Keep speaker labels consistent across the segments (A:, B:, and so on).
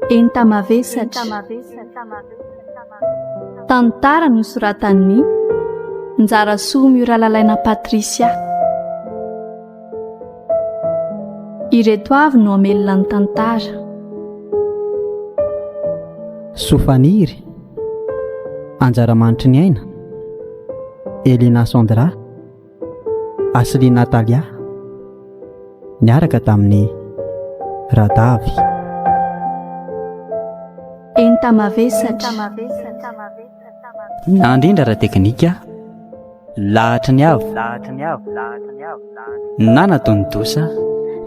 A: Enta Mavesatra. Tantara no soratan'ny Njara soa miora lalaina Patrisia. Ireto avy no amelona ny tantara.
B: Sofaniry, anjaramanitry ny aina, Elina Sandra, Asli Natalia, niaraka tamin'ny Radavy.
A: Enta Mavesatra.
B: Nandrindra ra teknika, lahatra ny avy, nanatony dosa,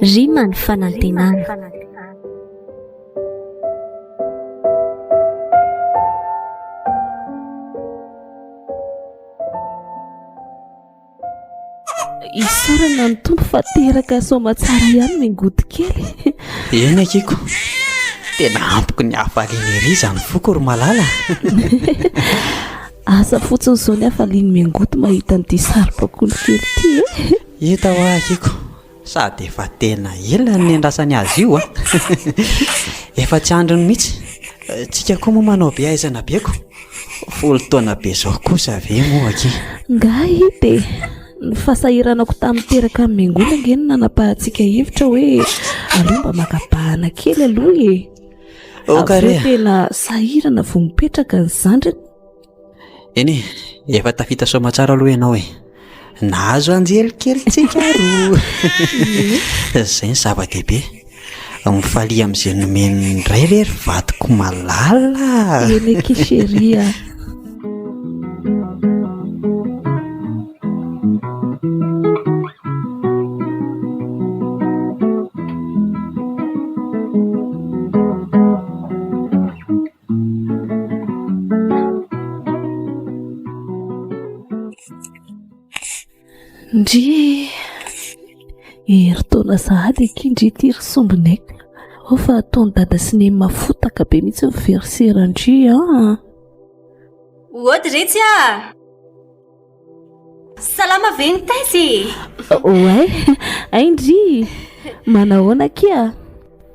C: rima ny fanantenana.
D: Isarana ny tompo fa teraka soma tsara ihany mingoto kely.
B: eny akiko tena ampoko ny hafalinery zany foko ry malala.
D: Asa fotsiny zao ny hafaliany mingoto mahita n'ity saripakoly kely ity
B: hita ho akiko sady efa tena ela ny andrasany azy io efa tsy androny mihitsy tsika koa moa manao be aizana beko folo taona be zao kosa ve moa aky
D: nga ity ny fahasahiranako tamin'ny teraka amin'ny mingola angeny nanapahantsika hevitra hoe alomba makabahana kely aloha
B: karea
D: tena sahirana vo mipetraka ny zandriny.
B: eny efa tafita soma tsara aloha ianao nahazo anjely kely tsika ro zay ny zava-dehibe mifalia amin'izay nomeny indray rery vadiko malala
D: eny kisheria. Ndry eritaona sahady akindry ity ry sombinaiko ao fa ataony dada sy ny mafotaka be mihitsy miverisera-ndry
C: Ody retsy salama ve ny taizy?
D: oay aindry manahoana kia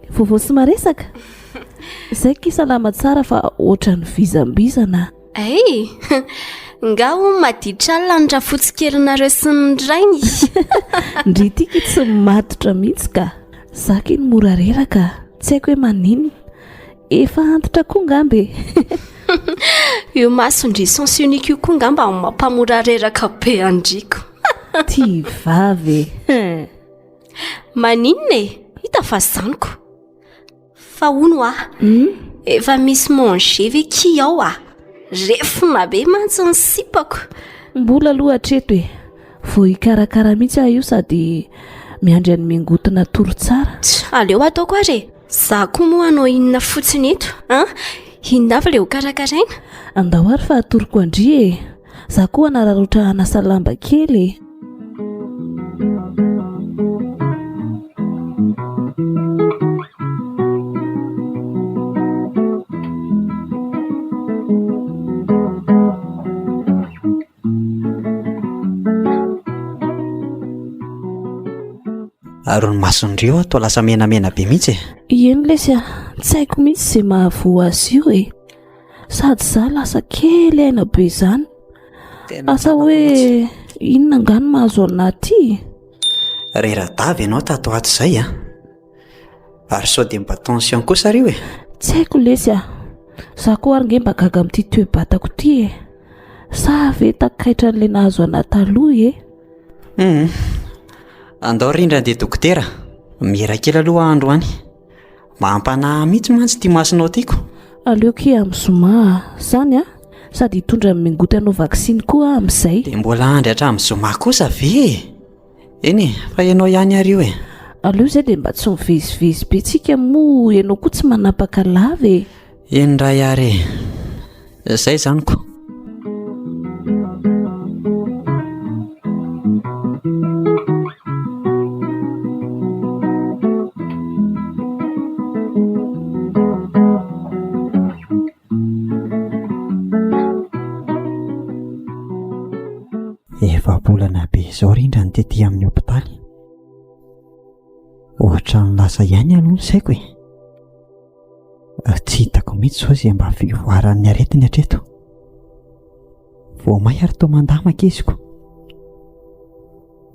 D: vaovao sy maresaka zay ki salama tsara fa oatra ny vizambizana.
C: Ay nga ho maditra lanitra fotsikelynareo sy ny rainy.
D: ndry tika tsy matotra mihitsy ka zaky ny mora reraka tsy haiko hoe maninona efa antitra koa ngambe.
C: io masondry sens unique io koa ngamba mampamora reraka be andriko.
D: ty vavy
C: maninona hita fa zaniko fa ono efa misy manger ve ki ao refona be mantsy ny sipako.
D: mbola aloha hatreto vao hikarakara mihitsy io sady miandry any mingotona toro tsara.
C: Aleo ataoko are za koa moa anao inona fotsiny eto inona avy le ho karakaraina
D: andao ary fa atoroko andry za koa nararotra anasa lamba kely.
B: ary ny masondreo atao lasa menamena be mihitsy
D: eny lesy tsy haiko mihitsy zay mahavoa azy io sady za lasa kely aina be zany asa hoe inona ngano mahazo anaty
B: reradavy ianao tato ato zay ary sao dia mba tension kosa rio
D: tsy haiko lesy za koa ary nge mba gaga amin'ity toe-batako ity sa ve takakaitra an'le nahazo anaty aloha
B: andao rindra dia dokotera mira kely aloha andro any mampanahy mihitsy mantsy ty masinao tiako
D: aleoki amin'zoma zany sady hitondra mingoty anao vaksiny koa amin'izay
B: dia mbola andry hatramin'ny zoma kosa ve eny fa ianao ihany ary io
D: aleo zay dia mba tsy mivezivezy be tsika moa ianao koa tsy manapaka lava
B: eny ray ary zay zaniko Efa bolana be izao rindra ny tetỳ amin'ny hopitaly. Ohatra ny lasa ihany aloha ny saiko e. Tsy hitako mihitsy izao izay mba fivoaran'ny aretiny hatreto. Vao may ary toa mandama keziko.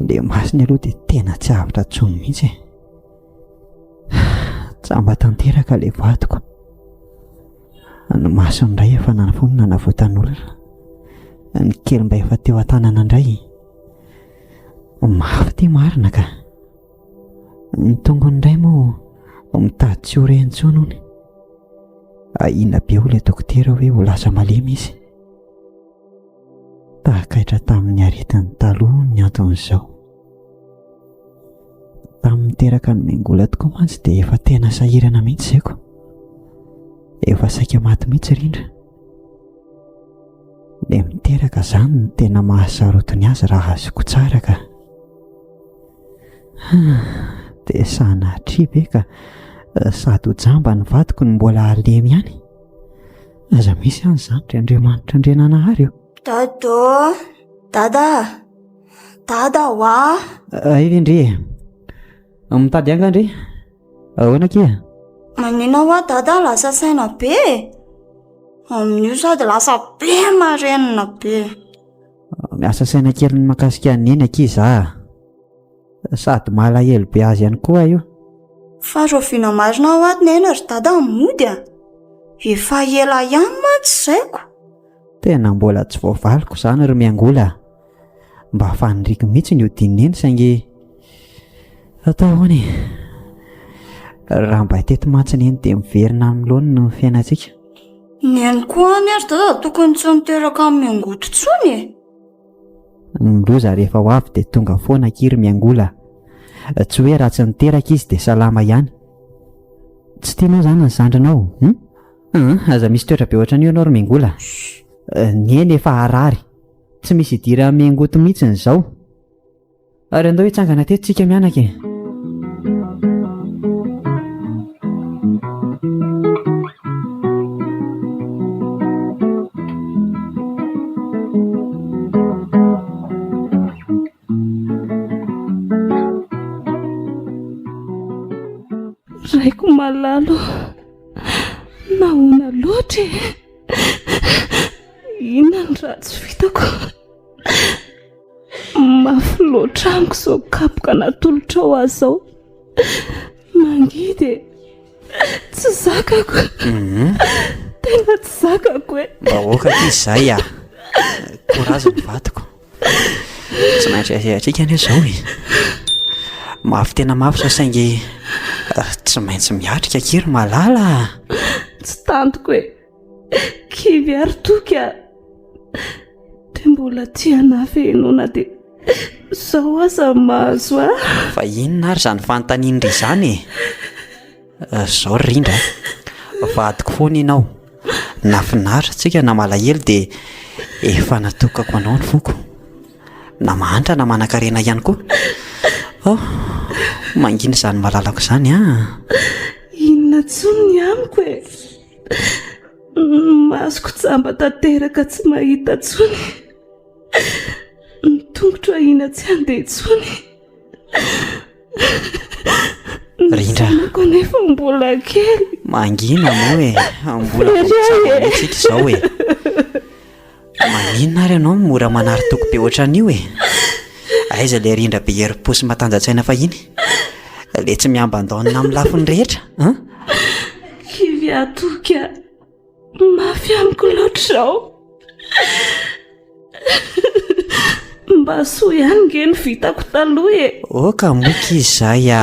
B: Ilay masiny aloha dia tena tsy avitra intsony mihitsy e. Tsamba tanteraka ilay vadiko. Ny masony indray efa nanafony nanavoatan'olona. Ny kely mba efa teo an-tanana indray. Mafy tia marina ka. Ny tongony indray moa mitady tsy ho reny intsony hony. Ahina be ho ilay dokotera hoe ho lasa malemy izy. Tahakaitra tamin'ny aretiny taloha ny anton'izao. Tamin'ny teraka ny miangola tokoa mantsy dia efa tena sahirana mihitsy zaiko. Efa saika maty mihitsy rindra. Ilay miteraka izany no tena mahasarotiny azy raha azoko tsara ka. Dia sanatria be ka sady ho jamba ny vadiko ny mbola alemy ihany. Aza misy ihany izany ry Andriamanitra Andriananahary io.
E: Dada, dada hoa.
B: Aivi Andry, mitady anga Andry? Ahoana kia?
E: Manina hoa dada lasa saina be. Amin'io sady lasa be marenina be.
B: Miasa saina kely ny makasika neny akia za. Sady malahelo be azy ihany koa io.
E: Fa roviana marina ao aty nena ry dada mody a. Efa ela ihany mantsy zaiko.
B: Tena mbola tsy voavaliko izany ry miangola. Mba faniriky mihitsy ny hodininy saingy atao ahoana. Raha mba teto mantsiny eny dia miverina amin'ny laony ny fiainantsika.
E: Neny koa any ary dada tokony tsy miteraka amin'ny miangoto intsony e.
B: Ny loza rehefa ho avy dia tonga foana kiry miangola. Tsy hoe raha tsy niteraka izy dia salama ihany. Tsy tianao izany ny zandrinao. Aza misy toetra be ohatran'io ianao ry miangola. Ny eny efa harary. Tsy misy idira miangoto mihitsy izao. Ary andao hitsangana teto tsika mianaka e.
D: Raiko malalo. Nahoana loatra e. Inona ny ratsy vitako? Mafy loatra amiko izao kapoka natolotra ho azy izao. Mangidy e. Tsy zakako. Tena tsy zakako e.
B: Mba oka ity izay a. Korazy ny vatiko. Tsy maintsy atsika anie izao e. Mafy tena mafy sao saingy tsy maintsy miatrika kiry malala.
D: Tsy tantoko e. Kivy ary toky a. Dia mbola tia anafy enona dia sao aza mahazo a.
B: Fa inona ary izany fanontaniana izany e. Zao rindra. Vadiko foana ianao. Nafinaritra tsika na malahelo dia efa natokako anao ny foko. Na mahantra na manan-karena ihany koa. Mangina izany malalako izany a.
D: Inona tsony ny amiko e. Masoko tsamba tanteraka tsy mahita tsony. Ny tongotra ina tsy handeha tsony.
B: Rindra.
D: Ko nefa mbola kely.
B: Mangina moa e. Mbola tsamba mihitsika izao e. Maninona ary ianao mora manary toko be ohatran'io e. Aiza ilay rindra be herim-posy matanjatsaina fahiny. Ilay tsy miamban-daonina amin'ny lafiny rehetra.
D: Kivy atoky a. Mafy amiko loatra izao. Mba soa ihany nge ny vitako taloha e.
B: Ka moky izay a.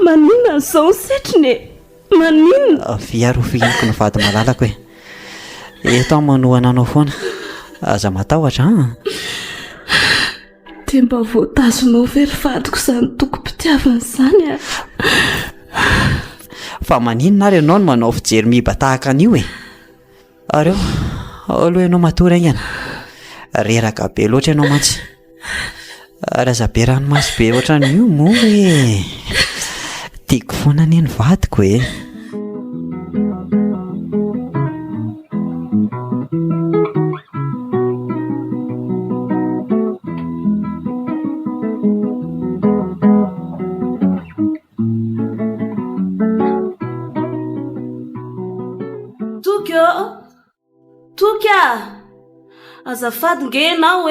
D: Maninona izao ny setriny e. Maninona.
B: Fiarofianiko ny vady malalako e. Eto aho manohana anao foana. Aza matahotra
D: Dia mba voatazonao very vadiko izany toko-pitiavana izany a.
B: Fa maninona ary ianao no manao fijery miba tahaka an'io e. Areo, aloha ianao matory aingana. Reraka be loatra ianao mantsy. Ary aza be ranomasy be ohatran'io moa e. Tiako foana anie ny vadiko e.
D: toka azafady ngenao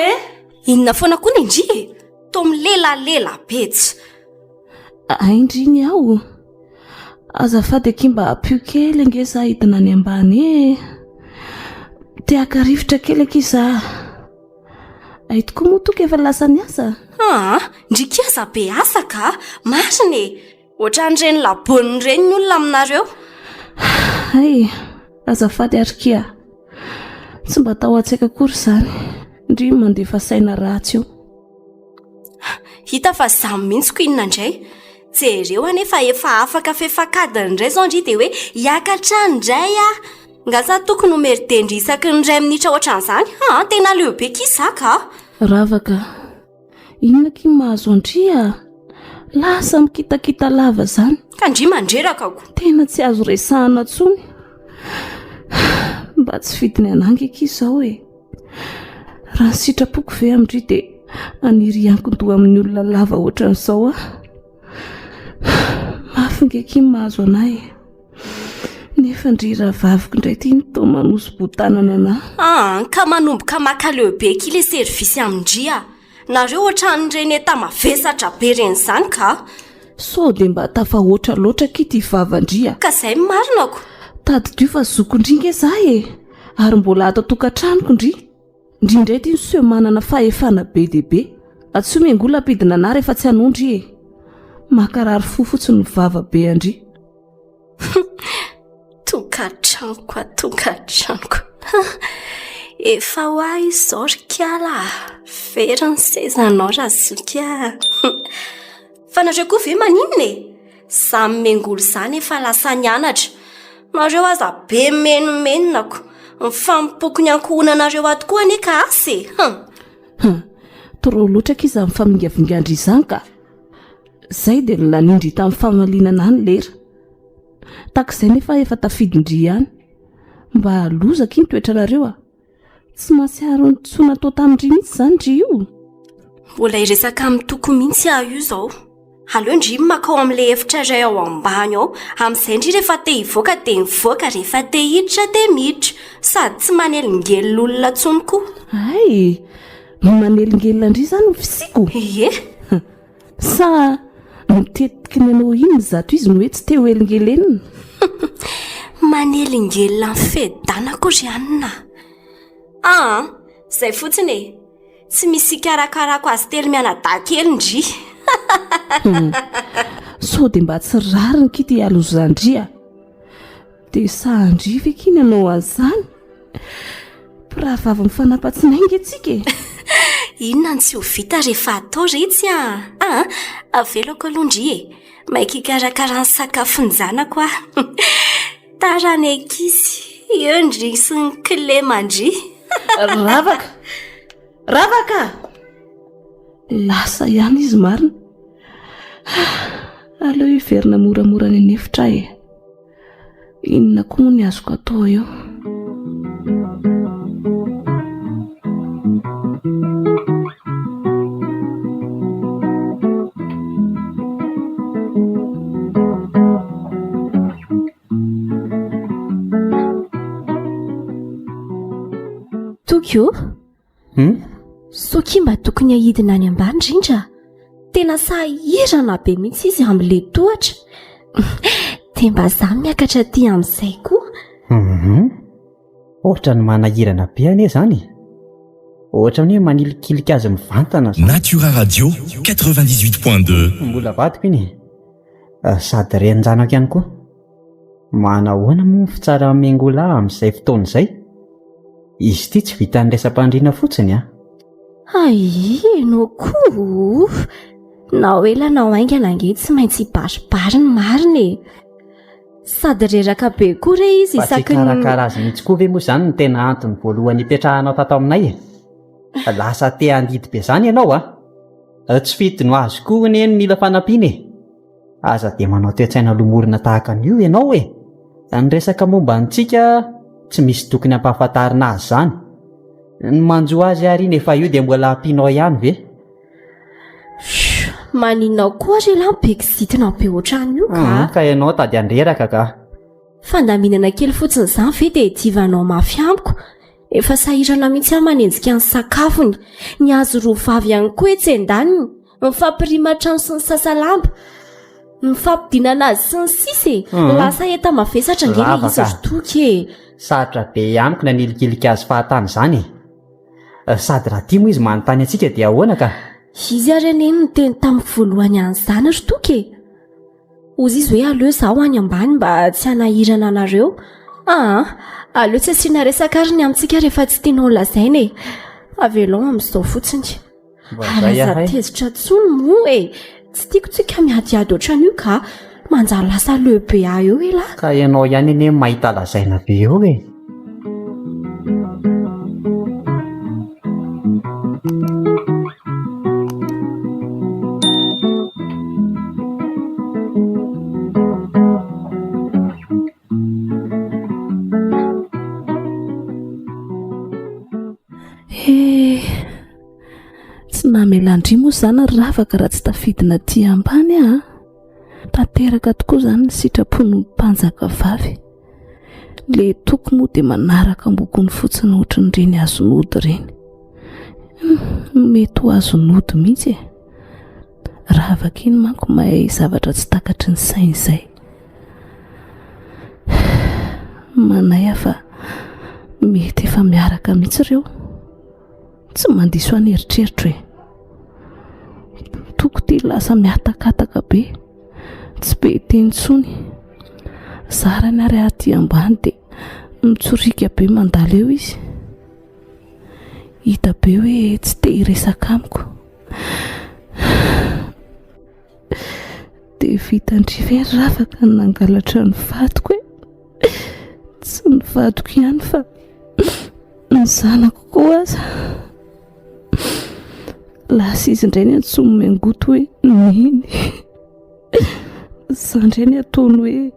C: inona foana koa ny Indry to milelalela betso
D: aindriny aho azafady aky mba apio kely nge za hidina any ambany tiaka rivotra kely aky za aitoko moa toka efa lasa ny asa
C: ndrikiaza be asa ka mariny ohatran'ireny laboniny ireny ny olona aminareo
D: azafady arikia tsy mba tao an-tsaika akory zany ndry mandefa saina ratsy io
C: hita fa zamy mihitsiko inona indray jereo anefa efa afaka fefakadiny indray zao ndry dia hoe hiakatrany indray ngasa tokony homeridendry isaky ny ray minitra ohatran'izany tena lehibe kisaka
D: ravaka inona ky mahazo andria lasa mikitakita lava zany
C: ka ndry mandrerakako
D: tena tsy azo resahana tsony mba tsy fidiny anangy aky izao raha ny sitrapoko ve amindry dia aniry ankondoha amin'ny olona lava ohatran'izao mafy ngeky mahazo anay nefa ndry raha vaviko indray tia ny to manoso botanana
C: ka manomboka maka lehibe ky le servisy amindry nareo ohatran'ireny Enta Mavesatra be reny zany ka
D: so dia mba tafa oatra loatra ky ty vavandria
C: ka izay marinako
D: tady fa zokondringe za ary mbola ato tokantranoko ndry indray ty nyseho manana fahefana be dehibe atsy miangola ampidina ana rehefa tsy hanondry makarary fo fotsiny ny vava be andry
C: tokantranoko efa ho ahy izao rikiala vera ny sezanao razoka fa nareo koa ve maninona samy miangoly zany efa lasa nianatra nareo aza be menomenonako mifampoko ny ankohonanareo ato koa ane ka asy
D: toro loatra ky iza mifamingavingadry izany ka zay dia nilanindry tamin'ny famalinana any lera takizay nefa efa tafidindry ihany mba lozaka iny toetranareo tsy mahatsiaro ny tsona atao tamindry mihitsy zany ndry io
C: mbola iresaka amin'ny toko mihitsy io zao aleo ndry makao amin'ilay efitra ray ao ambany ao amin'izay ndry rehefa te hivoaka dia mivoaka rehefa te hiditra dia miditra sady tsy manelingelolona tsony koa
D: manelingelona ndry zany ny fisiko sa mitetiky ny anao iny zato izy no hoe tsy te ho elingelenina
C: manelingelona ny fedanako ry anina zay fotsiny tsy misy karakarako azy telo mianadakely ndry
D: so dia mba tsy rariny ky ty alozandria dia sandry ve kiny anao azany raha vava mifanampatsinainga atsika
C: inona ny tsy ho vita rehefa atao retsy avelako aloha ndry maiky karakara ny sakafony zanako tarany ankizy eo ndry sy ny kilemandry
D: ravaka lasa ihany izy marina aleo hiverina moramora ny anefitra inona koa moa ny azoko atao eo
C: tokyo soki mba tokony ahidina any ambany indrindra tena sahirana be mihitsy izy amin'le tohatra dia mba za miakatra ty amin'izay koa
B: ohatra ny manahirana be ane zany ohatra ny hoe manilikilika azy mivantana
F: Natura Radio 98.2
B: mbola vadiko iny sady renjanako ihany koa manahoana moa fitsara miangola amin'izay fotoana izay izy ity tsy vita ny resam-pandriana fotsiny
C: enao koa na oelanao aingana ange tsy maintsy hibaribary ny mariny sady reraka be koa re izy
B: isaky karakara azy mihitsy koa ve moa zany ny tena antony voalohany hipetrahanao tato aminay lasa te andidy be zany ianao tsy fity no azo koa neny mila fanampiana aza dia manao toe-tsaina lomorina tahaka an'io ianao ny resaka momba antsika tsy misy tokony hampahafantarina azy zany ny manjo azy ary nefa io dia mbola ampianao ihany ve
C: maninao koa re la bekizitina be ohatran'io
B: ka ianao tady andreraka ka
C: fandaminana kely fotsiny izany ve dia divanao mafy amiko. Efa sahirana mihitsy aho manenjika ny sakafony. Ny azo roa vavy ihany koa etsen-daniny, mifampirima trano sy ny sasalamba, mifampidinana azy sy ny sisy. Lasa eta mavesatra ngely izy rotoky e.
B: Satra be amiko na nilikilika azy fahatany izany. Sady raha tia moa izy manontany antsika dia ahoana ka?
C: Izy ary aneny ny teny tamiko voalohany an'izany rotoky e. Ozy izy hoe aleo zaho any ambany mba tsy hanahirana anareo. Aleo tsy asiana resaka ary ny amintsika rehefa tsy tianao lazaina e. Avelao amin'izao fotsiny. Araza tezitra tsony moa e. Tsy tiako tsika miadiady ohatran'io ka manjary lasa lehibe ahy eo e la.
B: Ka ianao ihany ene mahita lazaina be eo e.
D: Tsy namelandry moa zany ravaka raha tsy tafidina ty ambany a. Tanteraka tokoa zany ny sitrapony mpanjaka vavy. Le toko moa dia manaraka ambokony fotsiny ohatran'ireny azonody ireny. Mety ho azonody mihitsy e. Ravaka iny manko mahay zavatra tsy takatry ny sainy izay. Manay fa mety efa miaraka mihitsy ireo. Tsy mandiso any eritreritra hoe toko ty lasa miatakataka be, tsy be teny tsony. Zarany ary aty ambany dia mitsorika be mandalo eo izy. Hita be hoe tsy te hiresaka amiko. Dia vitandrivy ravaka ny nangalatra ny vadiko hoe tsy ny vadiko ihany fa ny zanako koa aza. Lasa izy indray ny antsomy miangoto hoe neny. Za indray ny ataony hoe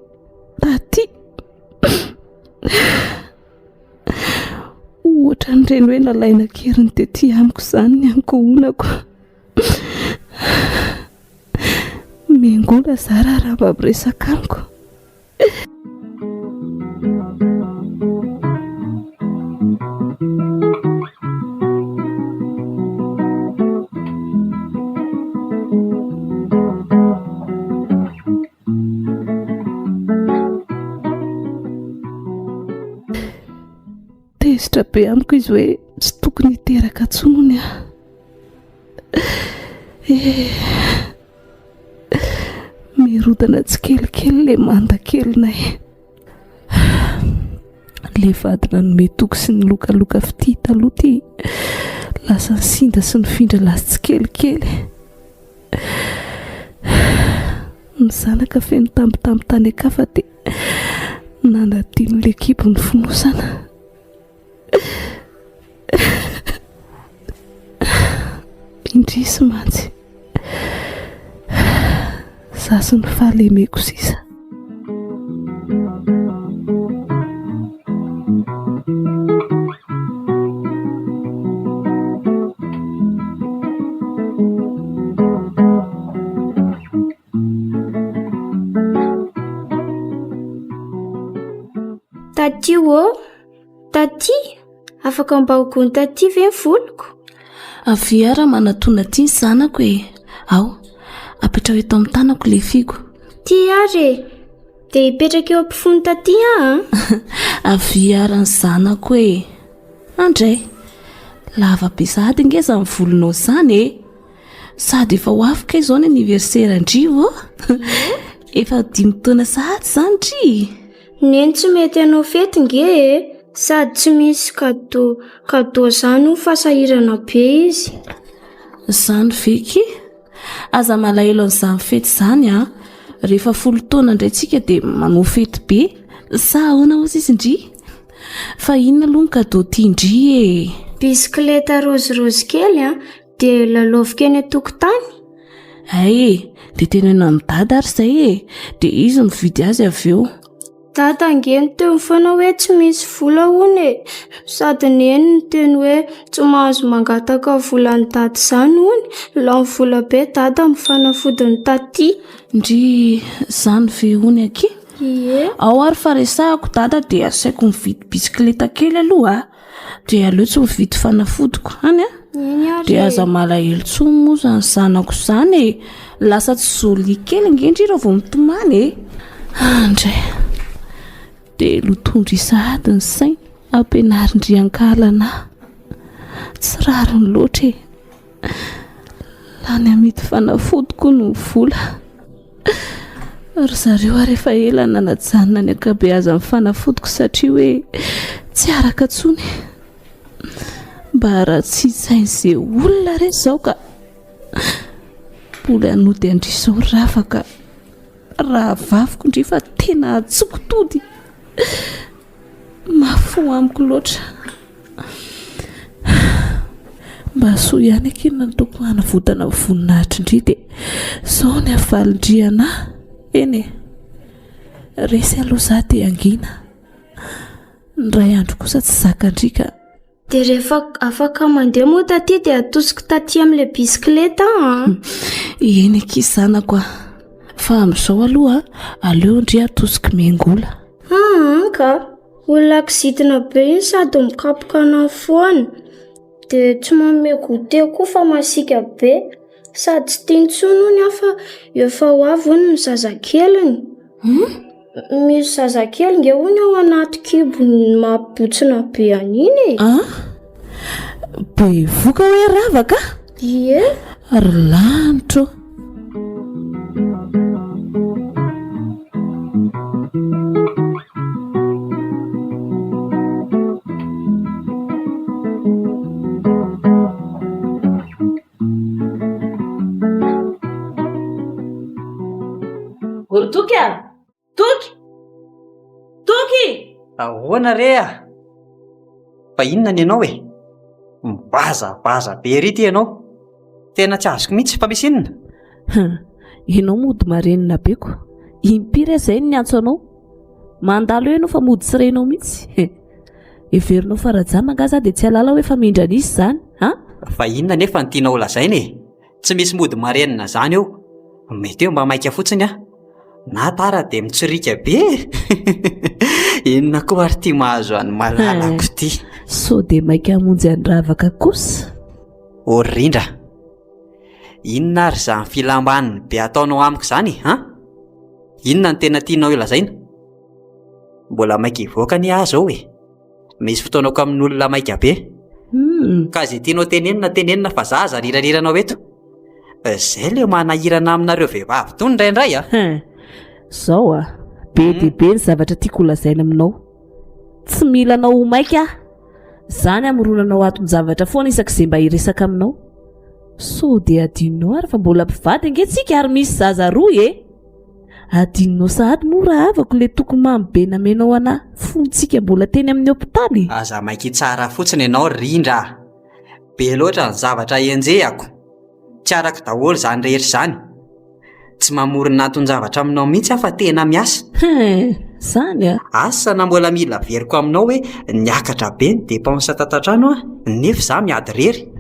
D: taty. Ohatra n'ireny hoe nalaina keriny tetỳ amiko izany ny ankohonako. Miangola za raha mampiresaka amiko. Tezitra be amiko izy hoe tsy tokony hiteraka tsony aho. Mirodana tsikelikely le mandakelinay. Le vadina nome toko sy ny lokaloka fity taloha ty lasa ny sinda sy ny findra lasa tsikelikely. Ny zanaka feno tambitamby tany akafa dia nanadino l'ekipo ny fonosana. Indrisy mantsy zasy ny fahalemeko sisa.
E: Taty o, taty, afaka mba hogony taty ve ny voloko?
D: Avy ara manatona ty ny zanako e. Ao, apetra eto amin'ny tanako le figo.
E: Ty ary dia hipetraka eo ampifono taty
D: Avy ara ny zanako e. Andray, lava be sady ngeza ny volonao zany e. Sady efa ho afaka izao ny aniversera Andry efa 5 taona sahady zany Andry.
E: Neny tsy mety anao fety nge e. Sady tsy misy kado zany ho fasahirana be izy.
D: Zany veky aza malahelo an'izany fety zany a. Rehefa 10 taona indray tsika dia manao fety be. Sa ahoana ozy izy Ndry? Fa inona aloha ny kado tia Ndry e?
E: Bisikleta rozirozy kely dia lalaovika eny an-tokotany.
D: Ay, dia tena ny dada ary izay e. Dia izy mividy azy avy eo.
E: Dada angeny teo foana hoe tsy misy vola hono e. Sady neny ny teny hoe tsy mahazo mangataka volan'ny dada izany hono. Lany vola be dada amin'ny fanafody ny taty.
D: Ndry zany ve hony aky?
E: Ie.
D: ao ary faresahako dada dia asaiko mividy bisikleta kely aloha dia aleo tsy mividy fanafodiko any a
E: Eny ary.
D: dia aza malahelo tsoa moa zany zanako zany lasa tsy zoli kely ngendry ireo vao mitomany Andry dia lotondry sahady ny sainy ampianarindriankalana tsy rariny loatra lany amidy fanafodiko no vola ry zareo ary efa ela nanajanona ny ankabeazan'ny fanafodiko satria hoe tsy araka tsony mba raha tsy sain'izay olona rehetra izao ka mbola hanody andrizao ravaka raha vaviko indri fa tena atsokotody mafo amiko loatra mba soa ihany akina ny toko hanavotana voninahitra indri dia zao ny avalindriana eny resy aloha za dia angina ny ray andro kosa tsy zakandrika
E: Dia rehefa afaka mandeha moa taty dia atosiko taty amin'ilay bisikleta
D: eny akizanako fa amin'izao aloha aleo ndry atosiko miangola
E: ka olona kizitina be iny sady mikapoka anao foana dia tsy manome gote koa fa masika be sady tsy tiany tsony ony afa efa ho avy ony ny zazakeliny misy zazakely nge ony ao anaty kibony mabotsina be aniny
D: be voka hoe ravaka
E: ie
D: ry lanitro
G: Toky a! Toky!
B: Ahoana re a? Fa inona ny ianao e? Mibazabaza be ry ity ianao. Tena tsy azoko mihitsy fa misy inona?
D: Ianao mody marenina beko. Impiry izay ny antso anao. Mandalo ianao fa mody sy renao mihitsy. Everinao fa raha mangaza dia tsy halala hoe fa mindra nisy izany.
B: Fa inona nefa ny tianao lazaina e? Tsy misy mody marenina izany eo. Mety eo mba maika fotsiny a. Na tara dia mitsirika be. Inona koa ary tia mahazo any malalako ity.
D: So dia maika hamonjy any ravaka kosa.
B: Orindra. Inona ary izany filambaniny be ataonao amiko izany Inona ny tena tianao ilazaina? Mbola maika hivoaka ny azo ao e. Misy fotoanako amin'olona maika be. Ka izay tianao tenenina fa zaza rirariranao eto. Izay ilay manahirana aminareo vehivavy tony indraindray
D: Zao be dia be ny zavatra tiako lazaina aminao. Tsy mila anao maika zany amoronanao ato ny zavatra foana isak'izay mba hiresaka aminao. So dia adinonao ary fa mbola mpivady angentsika ary misy zaza roa adinonao sahady mora avako le toko mamy be namenao anahy fontsika mbola teny amin'ny hopitaly.
B: Aza maika tsara fotsiny ianao rindra. Be loatra ny zavatra enjehako. Tsy araka daholo izany rehetra izany. Tsy mamorona atony zavatra aminao mihitsy afa tena miasa.
D: Zany
B: asa na mbola mila veriko aminao hoe niakatra be ny depensa tatantrano nefa za miady rery.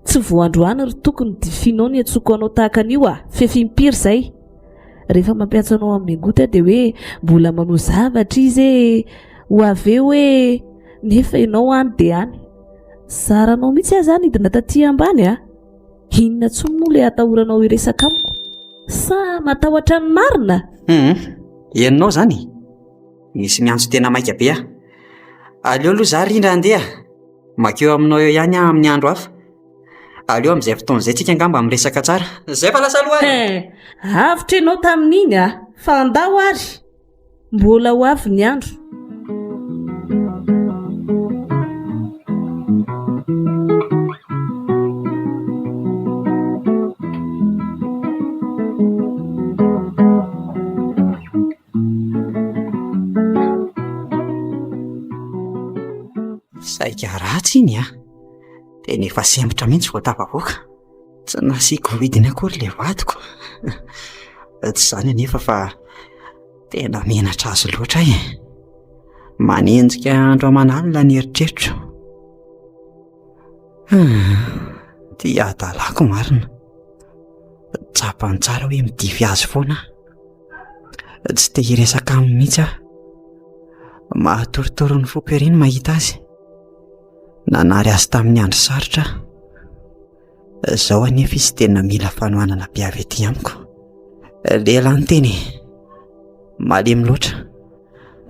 D: Tsy voandroany ry tokony difinao ny atsoko anao tahaka an'io fefimpiry izay. Rehefa mampiatso anao amin'ny goty dia hoe mbola manao zavatra izy ho aveo hoe nefa ianao any dia any. Zaranao mihitsy zany hidina taty ambany inona tsony moa ilay atahoranao hiresaka amiko? Sa matahotra ny marina?
B: Enonao zany? Misy miantso tena maika be aleo aloha za rindra andeha. Makeo aminao eo ihany amin'ny andro hafa. Aleo amin'izay fotoan'izay tsika angamba miresaka tsara. Zay fa lasa aloha
D: avitra ianao tamin'iny fa andao ary mbola ho avy ny andro.
B: Saika ratsy iny dia nefa sembotra mihitsy vao tafavoaka. Tsy nasiako vidiny akory ilay vadiko. Tsy izany anefa fa tena menatra azy loatra manenjika andro aman'alina ny eritreritro. Tia adalako marina. Tsapany tsara hoe midify azy foana. Tsy te hiresaka aminy mihitsy aho. Mahatorotoro ny fomperiny mahita azy. Nanary azy tamin'ny andro sarotra. Zao anefa izy tena mila fanohanana biavy ety amiko. Lehilahy ny teny, malemy loatra,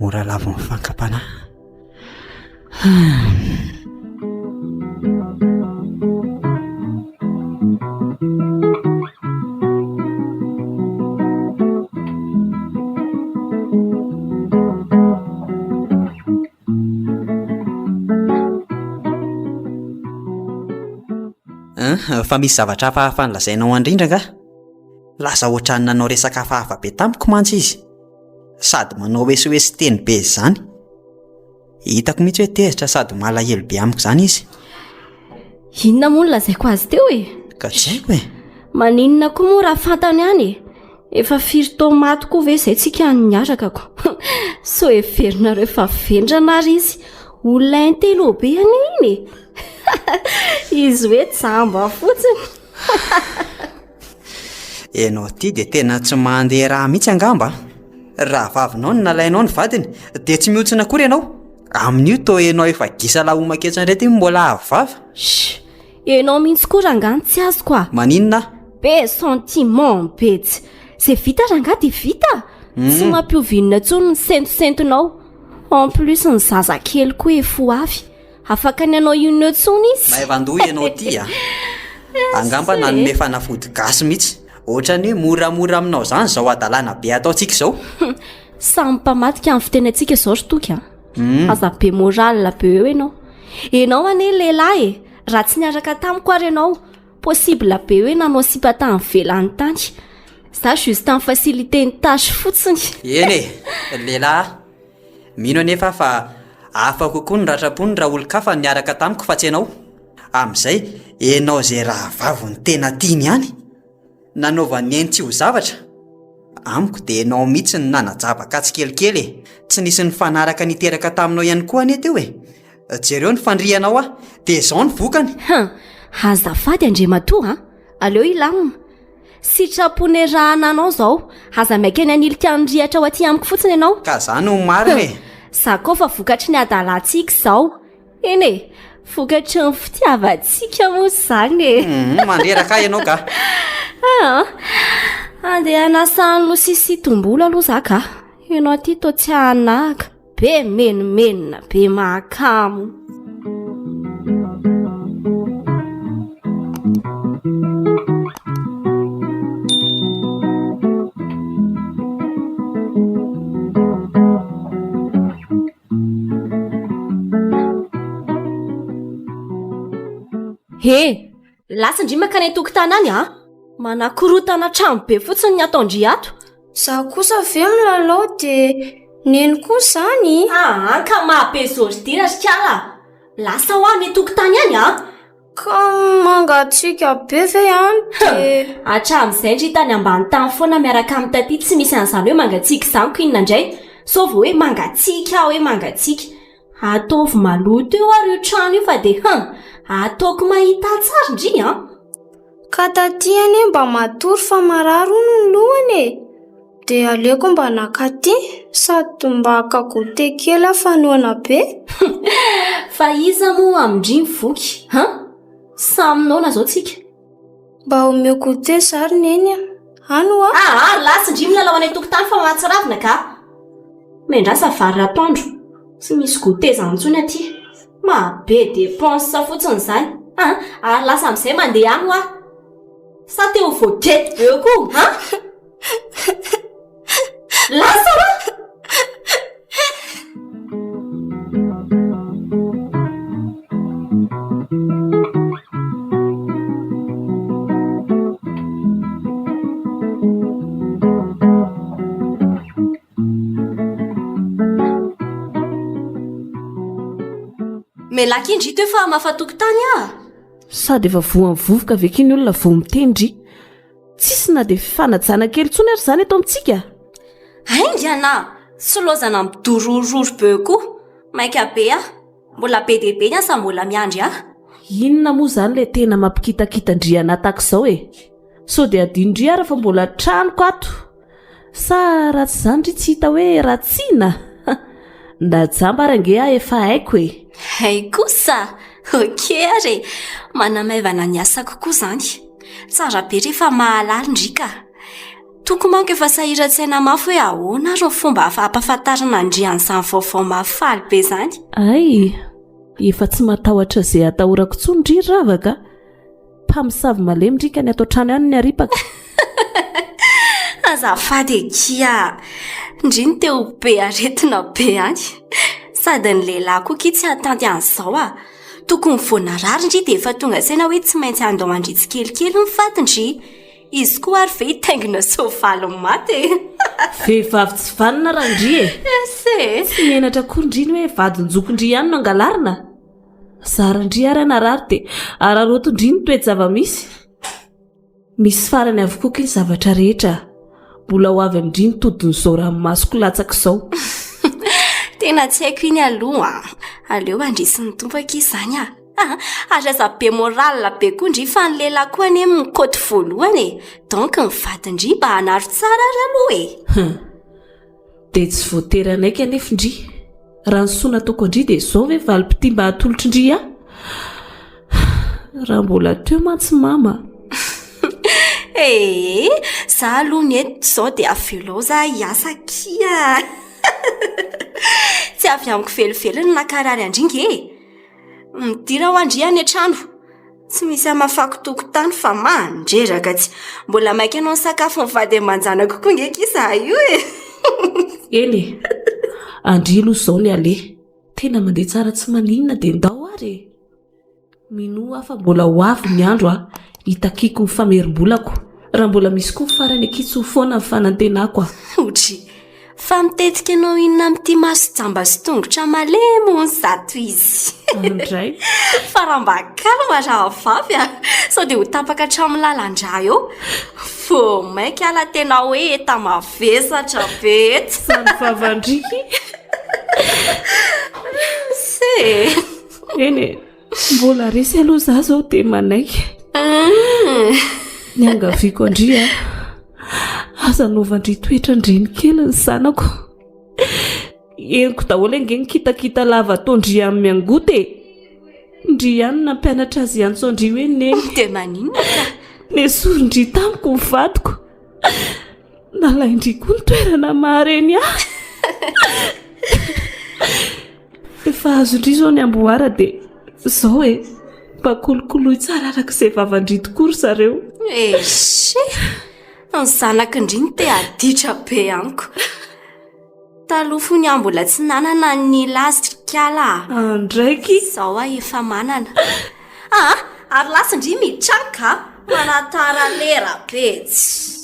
B: mora lavo ny fankapana. Fa misy zavatra hafahafa nylazainao andrindra nga? Lasa ohatrany nanao resaka hafahafa be tamiko mantsy izy. Sady manao hoesihoesy teny be izany. Hitako mihitsy hoe tezitra sady malahelo be amiko izany izy.
C: Inona moa no lazaiko azy teo e?
B: Ka tsy haiko e.
C: Maninona koa moa raha fantany any e? Efa firy tomaty koa ve izay tsika niarakako. So everinareo efa vendrana ary izy. Olona intelo be any iny. Izy hoe tsamba fotsiny.
B: Enao ty dia tena tsy mandeha raha mihitsy angamba. Raha vavinao no nalainao ny vadiny dia tsy mihotsina akory ianao. Amin'io toa enao efa gisa lahomaketsa indray ty mbola avo vava.
C: Enao mihitsy koa rangany tsy azo koa.
B: Maninona?
C: Be sentiment betsy. Zay vita rangaha dia vita. Tsy mampiovinina tsony ny sentosentonao. En plus ny zazakely koa efo avy. Afaka ny anao ino tsony izy.
B: Maevandoha ianao ty a. Angamba nanome fanafody gasy mihitsy. Ohatrany hoe moramora aminao zany zao adalana be ataontsika izao.
C: Samy mpamadika amin'ny fitenantsika izao ry toky a. Aza be moral be eo ianao. Enao ane lehilahy e. Raha tsy niaraka tamiko ary ianao, possible be hoe nanao sipatany velany tany. Za juste en facilité ny tâche fotsiny.
B: Eny e, lehilahy. Mino anefa fa afaka kokoa ny ratrapony raha olon-kafa niaraka tamiko fa tsy ianao. Amin'izay enao izay raha vavony tena tiany ihany. Nanaovany eny tsy ho zavatra. Amiko dia enao mihitsy ny nanajabaka tsikelikely e. Tsy nisy ny fanaraka niteraka taminao ihany koa ane teo e. Jereo ny fandrianao ah, dia izao ny vokany.
C: Azafady Andriamatoa, aleo ilamina. Sitrapony raha ananao zao, aza maika ny anilika andrihatra ao aty amiko fotsiny ianao.
B: Ka zany ho marina e.
C: Za koa fa vokatry ny adalantsika izao. Eny e, vokatry ny fitiavantsika moa izany e.
B: Mandreraka ianao ka.
C: Andeha hanasa ny losisitom-bolo aloha za ka. Ianao aty toa tsy hanaka. Be menomenona, be mahakamo. He, lasa ndry maka ny tokotany any a? Manakorotana trano be fotsiny ny ataondry ato.
E: Za kosa ve milalao dia neny koa zany.
C: Ka mahabe zordira ry kala. Lasa ho any tokotany any a?
E: Ka mangatsika be ve any dia
C: hatramin'izay ndry tany ambany tany foana miaraka amin'ny taty tsy misy an'izany hoe mangatsika izany ko inona indray. So vao hoe mangatsika aho hoe mangatsika. Ataovy maloto eo ary io trano io fa dia ataoko mahita tsara ndry a.
E: Ka taty ane mba matory fa marary hono ny lohany e. Dia aleko mba nakaty sady mba hakagote kely fanoana be.
C: Fa iza moa amindry voky samy naona zao tsika.
E: Mba omeo gote sary neny ano a.
C: Lasa ndry milalao any tokotany fa mahatsiravina ka. Mendrasa vary atoandro. Tsy misy gote zany intsony aty. Mabe dépense fotsiny izany. Lasa amin'izay mandeha any a. Sa te ho voadety be koa lasa ra. Melaki indry teo fa mafatokotany a.
D: Sady efa voan'ny vovoka aveke ny olona vao mitendry. Tsisy na dia fanajana kely tsony ary izany eto amintsika.
C: Haingy ana, solozana midorororo be koa. Maika be a. Mbola be dia be ny asa mbola miandry a.
D: Inona moa izany ilay tena mampikitakita-ndriana tahaka izao e. So dia adindry ara fa mbola tranoko ato. sa raha tsy zany ry tsy hita hoe ratsiana nda jambarange ah efa haiko e.
C: hay kosa oke ary manamaivana ny asa kokoa zany tsara be rehefa mahalala ndrika toko manko efa sahiran-tsaina mafy hoe ahoana ro fomba afampahafantarana andrian'izany vaovao mafaly be zany.
D: ay efa tsy matahotra izay atahorako tsony ndry ravaka mpamisavy malemindrika ny atao trano ihany ny aripaka.
C: azafady kia ndriny teo be aretina be any sady ny lehilahy koa ki tsy hatanty an'izao a tokony voanarary ndry dia efa tonga saina hoe tsy maintsy andao andritsy kelikely nyfatindry izy koa ary ve hitaingina soavaly maty.
D: vehivavy tsy vanina raha ndry e.
C: se
D: tsy menatra koa ndriny hoe vadinjokondry ihany no angalarina zara ndry ary anarary dia araroto ndry ny misy farany avokoa ny zavatra rehetra mbola ho avy amindry ny todin'izao ranomasoko latsaka izao.
C: tena tsy haiko iny aloha aleo andrisy ny tompaka izany ary aza be morala be koa ndry fa ny lehilahy koa ane mikoty voalohany e donc ny vadindry mba hanaro tsara ary aloha e.
D: dia tsy voatery anaiky anefa ndry raha nysoana toko ndry dia izao ve valim-pity mba hatolotry ndry raha mbola teo mantsy mama.
C: za aloha ny eto zao dia avelao za hiasa kia tsy avy amiko velively nakarary andringe midira ho andry any an-trano tsy misy amafako tokotany fa mandreraka tsy mbola maika anao ny sakafo mivady amanjana kokoa nge kisa io e.
D: eny andry aloha izao ny ale tena mandeha tsara tsy maninona dia ndao ary mino afa mbola ho avy ny andro hitakiko ny famerim-bolako raha mbola misy koa farany akitsy ho foana ny fanantenako
C: otry fa mitetika anao inona amin'ity maso jamba sy tongotra malemo ny zato izy.
D: Andray
C: fa raha mba kalma raha vavy sao dia ho tapaka hatramin'ny lalandra eo vo mainky ala tena hoe eta mavesatra be eto
D: sany vavandriky
C: se
D: eny mbola resy aloha za zao dia manaiky ny angaviako andry aza novandry toetra ndreny kely ny sanako eniko daholo ange nikitakita lava ataondry amin'ny angoty ndry ihany nampianatra azy antsoandry hoe neny
C: dia maninona ka
D: nesorindry tamiko ny vadiko nalaindry koa ny toerana mahareny efa azondry zao ny amboara dia zao e mba kolokoloy tsara arak'izay vavandry tokory zareo
C: ny zanaka indriny te aditra be amiko taloha fo ny ambola tsy nanana ny lastrikala
D: andraiky
C: zao efa manana ary lasa indry mitraka manatara lera betsy.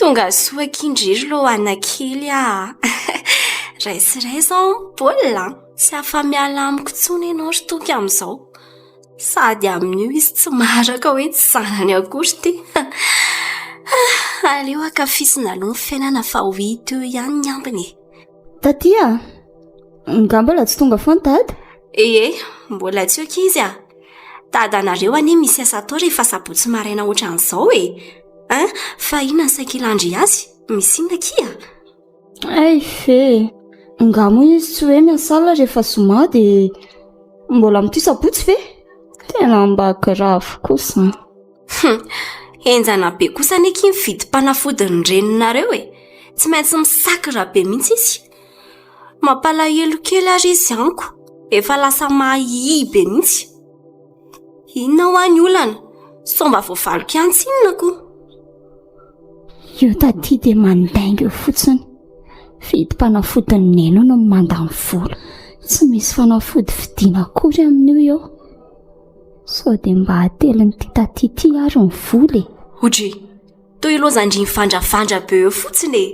C: tonga soakindriry lo anakely raisiray zao mbola tsy afa miala amiko tsony ianao ry toky amin'izao sady amin'io izy tsy maraka hoe tsy zanany akory ty aleo akafisina aloha ny fiainana fa ho hita eo ihany ny ambiny.
E: Tatia nga mbola tsy tonga foana tady?
C: mbola tsy oka izy dadanareo anie misy asa atao rehefa sabotsy maraina ohatran'izao fa ina ny saikilandry azy misy inona kia?
E: ay fe nga moa izy tsy hoe miasala rehefa zoma dia mbola amin'ity sabotsy ve tena mba grave kosa.
C: enjana be kosa neky mividy mpanafody ny reninareo tsy maintsy misakra be mihitsy izy mampalahelo kely ary izy anko efa lasa mahihy be mihitsy inona ho any olana somba voavaloko ihany tsinona koa
E: io taty dia mandainga eo fotsiny vidy mpanafody ny neno no mandany vola tsy misy fanafody vidiana akory amin'io eo sao dia mba hatelin'ity taty ty ary ny vola
C: Odry toy ilozandry mivandravandra be eo fotsiny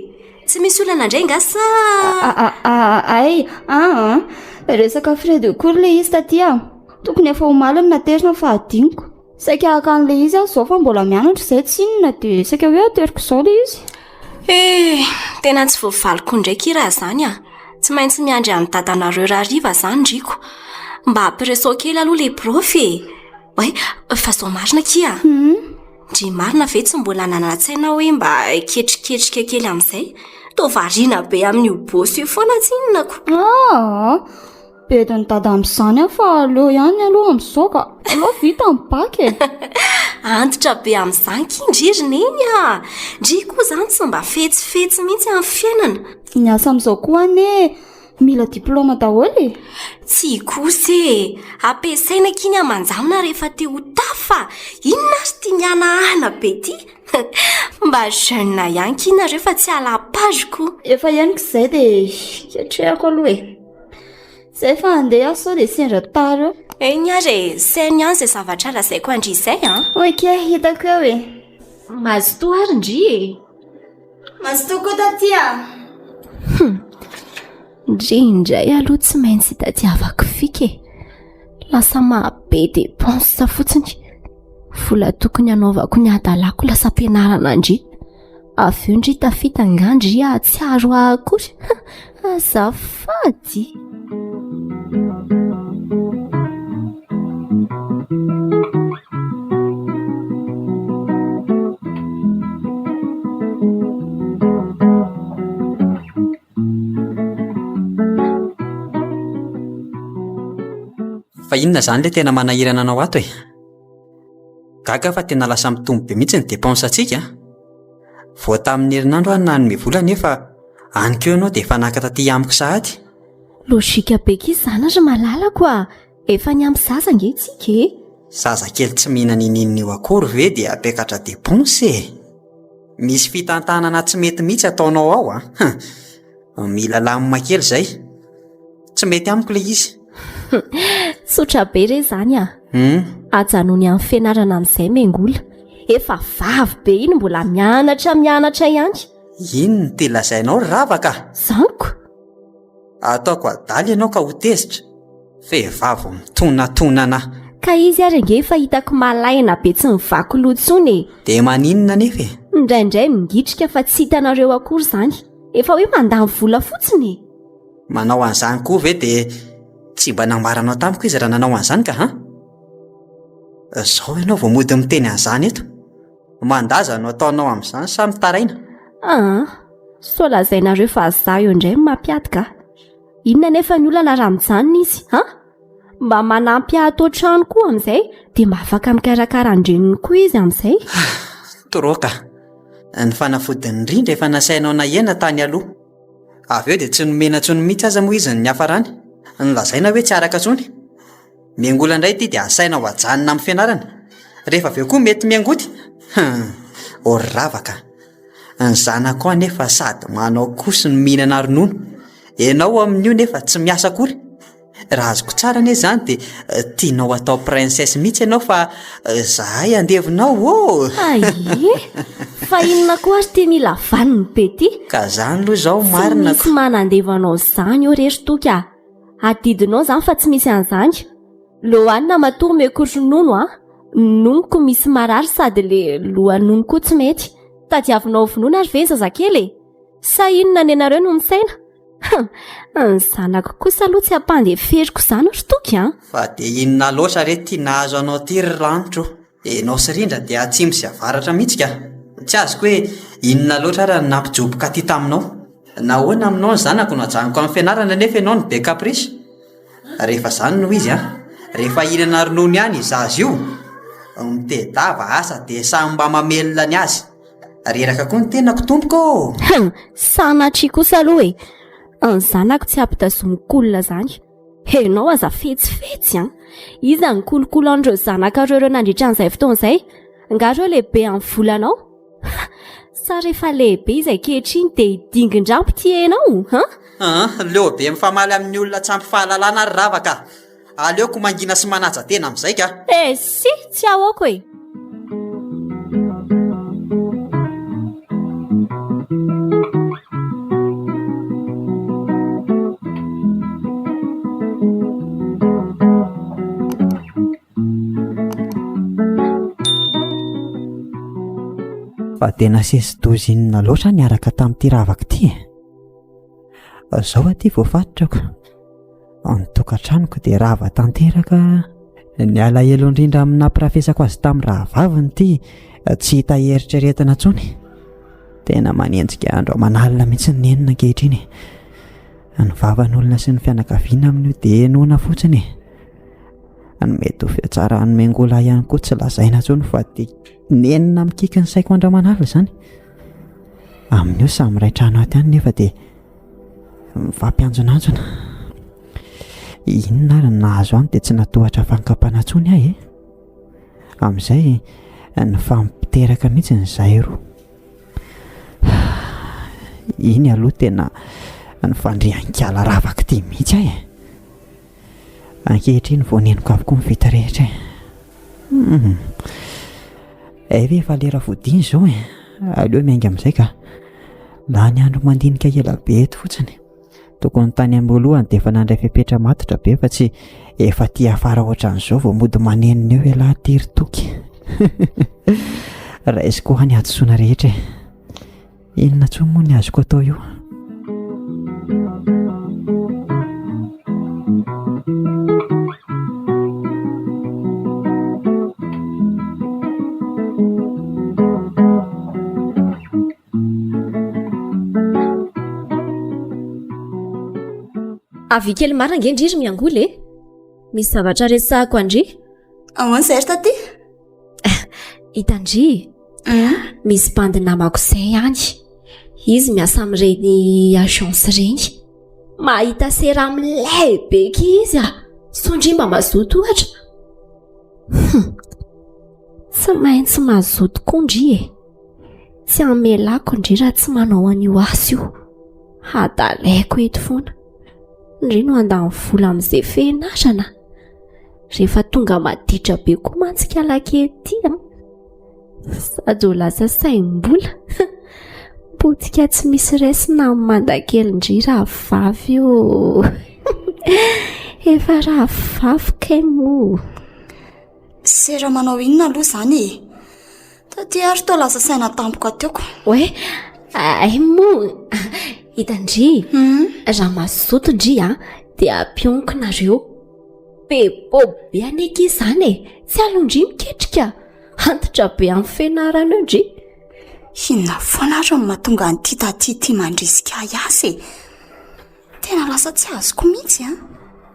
C: tsy misy olana indray nga sa
E: ay resaka frais de cour le izy taty tokony efa ho maliny naterina fa adiniko saika hakan'le izy aho zao fa mbola mianatra izay tsy inona dia saika hoe ateriko izao le izy.
C: Tena tsy voavaliko ndraiky raha izany tsy maintsy miandry amin'ny dadanareo rariva izany ndriko mba hampireso kely aloha le prof fa zao marina kia ndry marina ve tsy mbola nanana-tsaina hoe mba ketriketrika kely amin'izay to variana be amin'io bosy io foana tsy inonako.
E: Bediny dada amin'izany aho fa aleo ihany aloha amin'izao ka aloha vita amin'ny baky
C: antitra be amin'izany kindririna eny ndry koa izany tsy mba fetsifetsy mihitsy amin'ny fiainana.
E: Ny asa amin'izao koa ane mila diploma daholo
C: tsy kosa ampiasaina kiny amanjamina rehefa te ho tafa inona ary tia nianahana be ty mba jeune ihany kinareo fa tsy alapaziko.
E: Efa ianiko izay dia ketrehako aloha zay fa andeha aho sao dia sendra tara
C: eny ary sainy ihany izay zavatra lazaiko andry izay
E: oke hitako eo
C: mazotoa ary ndry
E: mazotoa koa tatya
C: ndry indray aloha tsy maintsy hitadiavako fika lasa mahabe dépense fotsiny vola tokony anaovako ny adalako lasa ampianarana ndry avy eo ndry tafita ngandry tsy aro akory azafady.
B: Fa inona izany le tena manahirana anao ato gaga fa tena lasa mitombo be mihitsy ny dépense antsika vao tamin'ny herinandro any nanome vola nefa anykeo ianao dia efa naka taty amiko sahady.
C: Lôjika be ký izany ary malalako efa ny ampy zaza ngetsika
B: zazakely tsy mihinana ininona io akory ve dia apekatra dépense misy fitantanana tsy mety mihitsy ataonao ao mila lamima kely izay tsy mety amiko le izy.
C: Tsotra be re izany ajanony amin'ny fianarana amin'izay mengola efa vavy be iny mbola mianatra ihany.
B: Ino ny te lazainao ravaka
C: zaniko
B: ataoko adaly ianao ka ho tezitra vehivavy mitonatona
C: ka izy ary nge efa hitako malaina be tsy mivako lotsony
B: dia maninona nefa
C: indraindray mingitrika fa tsy hitanareo akory izany efa hoe mandany vola fotsiny
B: manao an'izany koa ve dia tsy mba namaranao tamiko izy raha nanao an'izany ka zao ianao vao mody miteny an'izany eto mandaza no ataonao amin'izany samy taraina
C: so lazainareo fa azaho eo indray mampiatika inona nefa ny olana raha mijanona izy mba manampy atao trano koa amin'izay dia mba afaka mikarakara andreniny koa izy amin'izay
B: toroka ny fanafodiny indrindra efa nasainao nahena tany aloha avy eo dia tsy nomena tsony mihitsy aza moa izy ny hafarany nylazaina hoe tsy araka tsony miangola indray ity dia asainao ajanona amin'ny fianarana rehefa aveo koa mety miangoty ory ravaka ny zanako anefa sady manao kosi ny mihinana ronono ianao amin'io nefa tsy miasa akory raha azoko tsara ane izany dia tianao atao princesse mihitsy ianao fa zahay andevinao
C: fa inona koa ary tia mila vaniny be ty
B: ka zany aloha izao marina
C: tsy manandevanao izany eo rery toka adidinao izany fa tsy misy an'izany lohanina matory mekory ronono nonoko misy marary sady le lohanono koa tsy mety tadiavinao vonoana ary ve zazakely sa inona ny anareo no misaina ny zanako kosa aloha tsy ampandeferiko izany ry toky
B: fa dia inona loatra re tia nahazo anao ty ry ranitro enao sy rindra dia atsimo sy avaratra mihitsy ka tsy azoko hoe inona loatra raha nampijoboka ty taminao nahoana aminao ny zanako no ajanoko amin'ny fianarana nefa ianao ny be caprice rehefa izany no izy rehefa hinana ronono ihany izazy io mitedava asa dia samy mba mamelona ny azy reraka koa ny tenako tompoko
C: sanatry kosa aloha ny zanako tsy ampitazomok'olona izany enao aza fetsifetsy iza ny kolokolo an'ireo zanakareo ireo nandritra an'izay fotoan'izay ngareo lehibe amin'ny volanao sa rehefa lehibe izay kehitriny dia hidingin-drampo ty enao
B: leo be mifamaly amin'ny olona tsy ampy fahalalana ary ravaka aleoko mangina sy manaja tena amin'izay ka
C: si tsy ahoako
B: fa tena sesidozinina loatra niaraka tamin'ity ravaka ity. Zao aty voafatotrako. Ny tokantranoko dia rava tanteraka. Ny alahelo indrindra amina pirafesako azy tamin'ny rahavaviny ity tsy hita eritreretina intsony. Tena manenjika andro aman'alina mihitsy ny nenina ankehitriny. Ny vavan'olona sy ny fianakaviana amin'io dia noana fotsiny. Ny mety ho tsara ny mengola ihany koa tsy lazaina intsony fa dia nenina mikika ny saiko andro aman'alina izany. Amin'io samy ray trano aty ihany nefa dia mifampianjonanjona. Inona ary nahazo any dia tsy natohatra fankapana intsony ahy e. Amin'izay ny fampiteraka mihitsy ny zahay roa. Iny aloha tena ny fandrian-kiala ravaka ity mihitsy ahy. Ankehitriny vao neniko avokoa mivita rehetra. Ve efa lera vodiny izao e. Aleo miainga amin'izay ka lany andro mandinika ela be eto fotsiny. Tokony tany am-boalohany dia efa nandray fepetra matotra be fa tsy efa tia afara ohatran'izao vao mody manenina eo ialahy tiry toky. Raisiko any adsoana rehetra. Inona tsoa moa ny azoko atao io?
C: Avy kely marina nge ndriry miangoly e. Misy zavatra resahako Andry.
G: Zay ry taty?
C: Hitandry. Misy bandy namako izay ihany. Izy miasa amin'ireny agence ireny. Mahita seramo lehibe izy sondry mba mazoto ohatra. Tsy maintsy mazoto kondry e. Tsy amelako ndry raha tsy manao an'io asy io. Hadalaiko eto foana. Ndry no andany vola amin'izay fenarana. Rehefa tonga maditra be koa mantsika lakety. Sady ho lasa saim-bola. Potika tsy misy resina amin'ny mandakely ndry raha vavy io. Efa raha vavy kay mo.
G: Sera manao inona aloha izany e? Taty ary to lasa saina tampoka teoko.
C: Oe, ay mo. Hitandry. Raha mazoto ndry dia ampionkona be bobe aneka izany e. Tsy alondry miketrika. Antitra be amin'ny fianarana ndry.
G: Inona foana ary no mahatonga an'ity taty ity mandrisika asy. Tena lasa tsy azoko mihitsy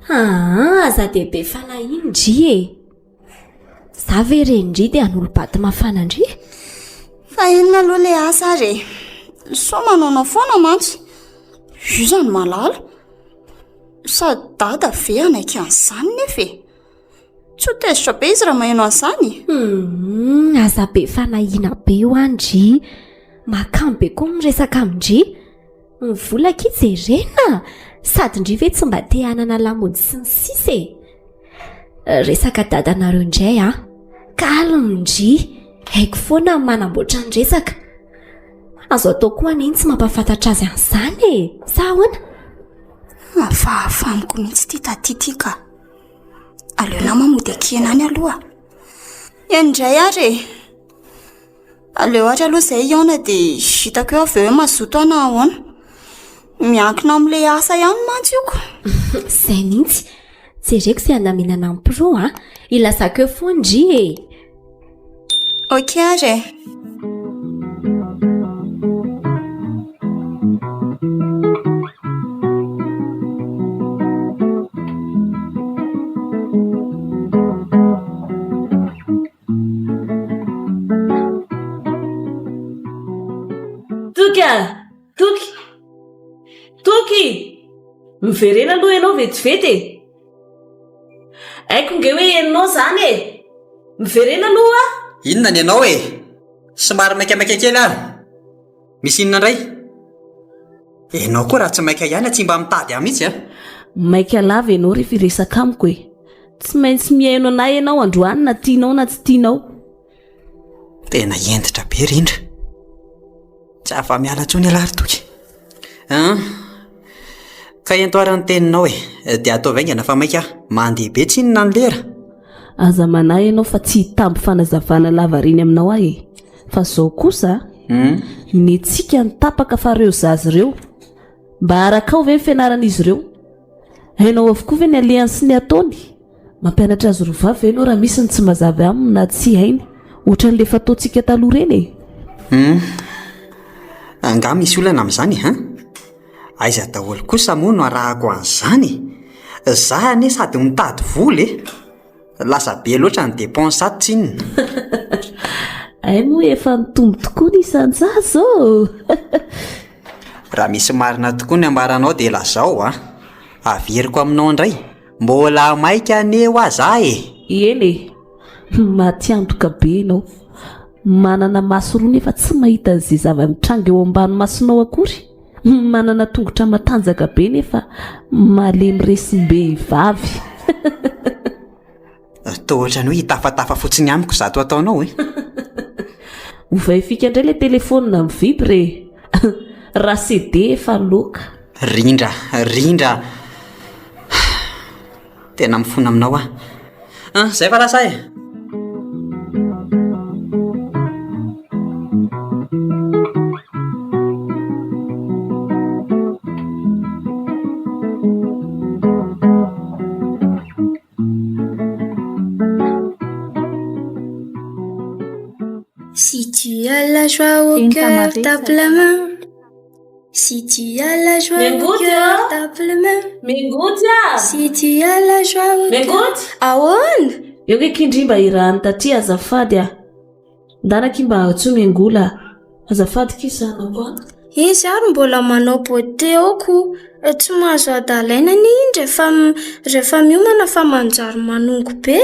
C: aza dehibe fanahy ndry e. Za ve rendry dia an'olo-baty mafana ndry.
G: Fa inona aloha le asa ary. So manao foana mantsy. Io zany malala. Sady dada ve anaiky an'izany nefa e. Tsy ho tezitra be izy raha maheno an'izany.
C: Aza be fanahiana be io Andry. Makamo be koa miresaka amindry. Mivola kitsy jerena. Sady ndry ve tsy mba te hanana lamody sy ny sisa e. Resaka dadanareo indray kalmy ndry. Haiko foana manamboatra ny resaka. Azo atao koa aniny tsy mampafantatra azy an'izany e. Sa ahoana?
G: Fahamiko mihitsy ity taty ity ka. Aleona mamody akena any aloha. Indray ary. Aleo ary aloha izay iona dia hitako eo avy eo mazoto ana ahoana. Miankina amin'ilay asa ihany mantsy ioko.
C: Izay mihitsy. Jereko izay handaminana amin'ny pro ilasako eo foana ndry e.
G: Ok ary.
D: Toky miverena aloha ianao vetivety. Aiko nge hoe ianao zany e. Miverena aloha.
B: Inona ny ianao e? Somary maikamaika kely ary. Misy inona indray? Ianao koa raha tsy maika ihany tsy mba mitady ahy mihitsy
D: Maika lava ianao rehefa resaka amiko e. Tsy maintsy mihaino anahy ianao androany na tianao na tsy tianao.
B: Tena entitra be rindra. Tsy afa miala ntsony alary toky. Ka entoarany teninao e. Dia atao vaingana fa maika mandeha be tsy inona ny lera.
D: Aza manahy ianao fa tsy hitambo fanazavana lava reny aminao ahy e. Fa zao kosa ny tsika ny tapaka fa reo zazy ireo mba araka ao ve ny fianaran'izy ireo hainao avokoa ve ny aliansy ny ataony mampianatra azy rovavy ianao raha misy ny tsy mazavy aminy na tsy hainy ohatra n'le fataontsika taloha reny
B: Nga misy olana amin'izany aiza daholo kosa moa no arahako an'izany za ane sady mitady voly lasa be loatra ny dépense ato inona
D: ay moa efa mitombo tokoa ny isan-jazao
B: raha misy marina tokoa ny ambaranao dia lazao averiko aminao indray mbola maika aneo aza
D: eny matiantoka be ianao manana maso roa nefa tsy mahita an'izay zava-mitranga eo ambany masonao akory manana tongotra matanjaka be nefa malemy resim-be vavy
B: toa ohatrany hoe hitafatafa fotsiny amiko zato ataonao
D: ovay fika indray le telefônina miviby re raha CD efa loka
B: rindra tena mifona aminao zay fa lasay
E: Si tu as la joie au cœur, tape la main. Si tu as la joie au cœur, tape la main. Si tu as la joie au cœur. Ahoana?
D: eo ke kindrimba irahany tatria azafady ndanaki mba atso mengola azafady kisana koa
E: Izy ary mbola manao boteoko tsy mahazo adalaina ny rehefa miomana fa manjary manongo be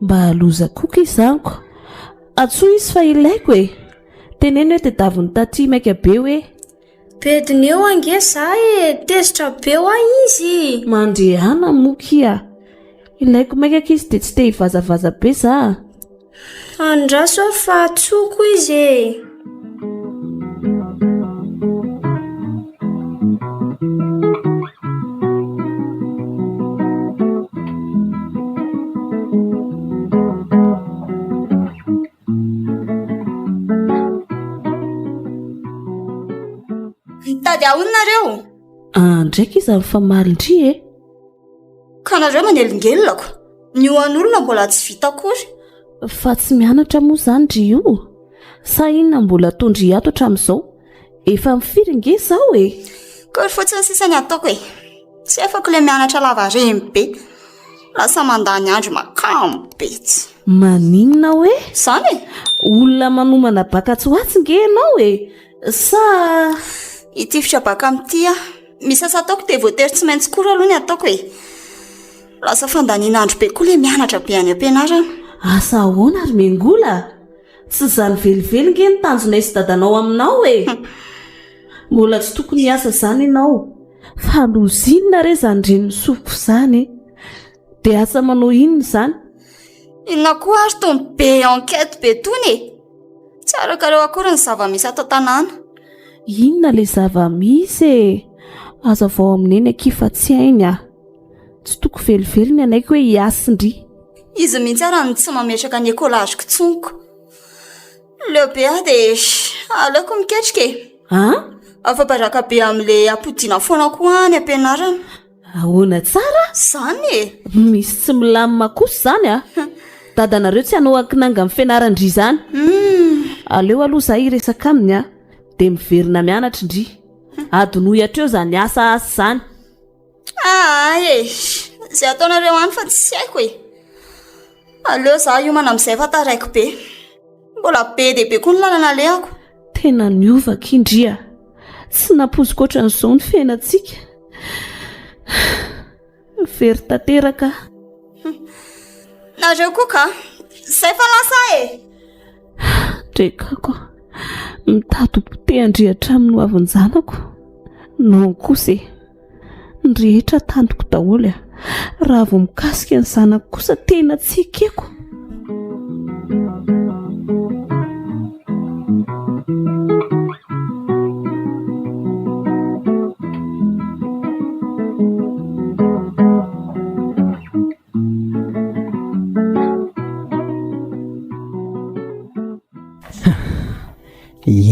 D: mba loza koka izaniko atso izy fa ilaiko teneny hoe tedaviny tatria maika be hoe
E: bediny eo ange za tezitra be ho izy
D: mandehana mokia ilaiko maikaka izy dia tsy te hivazavaza be za
E: andraso fa atsoko izy
G: Tady ahonareo
D: ndraiky izy amin'ny famalindry
G: ka nareo manelingelonako ny hoan'olona mbola tsy vita akory
D: fa tsy mianatra moa zany dry io sa inona mbola tondry ato hatramin'izao efa mifiry nge zao
G: kory fotsiny sisany ataoko tsy afaka ilay mianatra lava reny be lasa mandany andro makamo betsy
D: maninona hoe
G: zany
D: olona manomana baka tsy hoatsy nge ianao sa
G: itifitra baka amin'ity misy asa ataoko dia voatery tsy maintsy kory aloha ny ataoko lasa fandaniana andro be koa ilay mianatra be any am-pianarana
D: asa ahoana ary mengola tsy zany velively nge ny tanjona isy dadanao aminao mbola tsy tokony hiasa zany ianao fa lozinona re zany reny soko zany dia asa manao inona zany
G: inona koa ary tony be enquête be tony tsy arakareo akory ny zava-misy ato tanàna
D: inona le zava-misy aza vao amineny akifa tsy hainy tsy toko velively ny anaiko hoe hiasindry
G: izy mihitsy arany tsy mametraka ny écolageko tsonoko leo be dia aleoko miketrika afabaraka be amin'le ampodiana foana koa any am-pianarana
D: ahoana tsara
G: zany
D: misy tsy milamina kosa zany dadanareo tsy hanao ankinanga amin'ny fianarandry zany aleo aloha za iresaka aminy dia miverina mianatra indry adonohatra eo zany asa asy zany
G: zay ataonareo any fa tsy haiko aleo za iomana amin'izay fa taraiko be mbola be dia be koa ny lalana alehako
D: tena niovaka indria tsy nampoziko ohatran'izao ny fiainantsika very tanteraka
G: nareo koa ka zay fa lasa
D: drekako mitady pote andrihatra amin'ny hoavin'ny zanako no kosa ny rehetra tandiko daholo raha vao mikasika ny zanako kosa tena tsy ekeko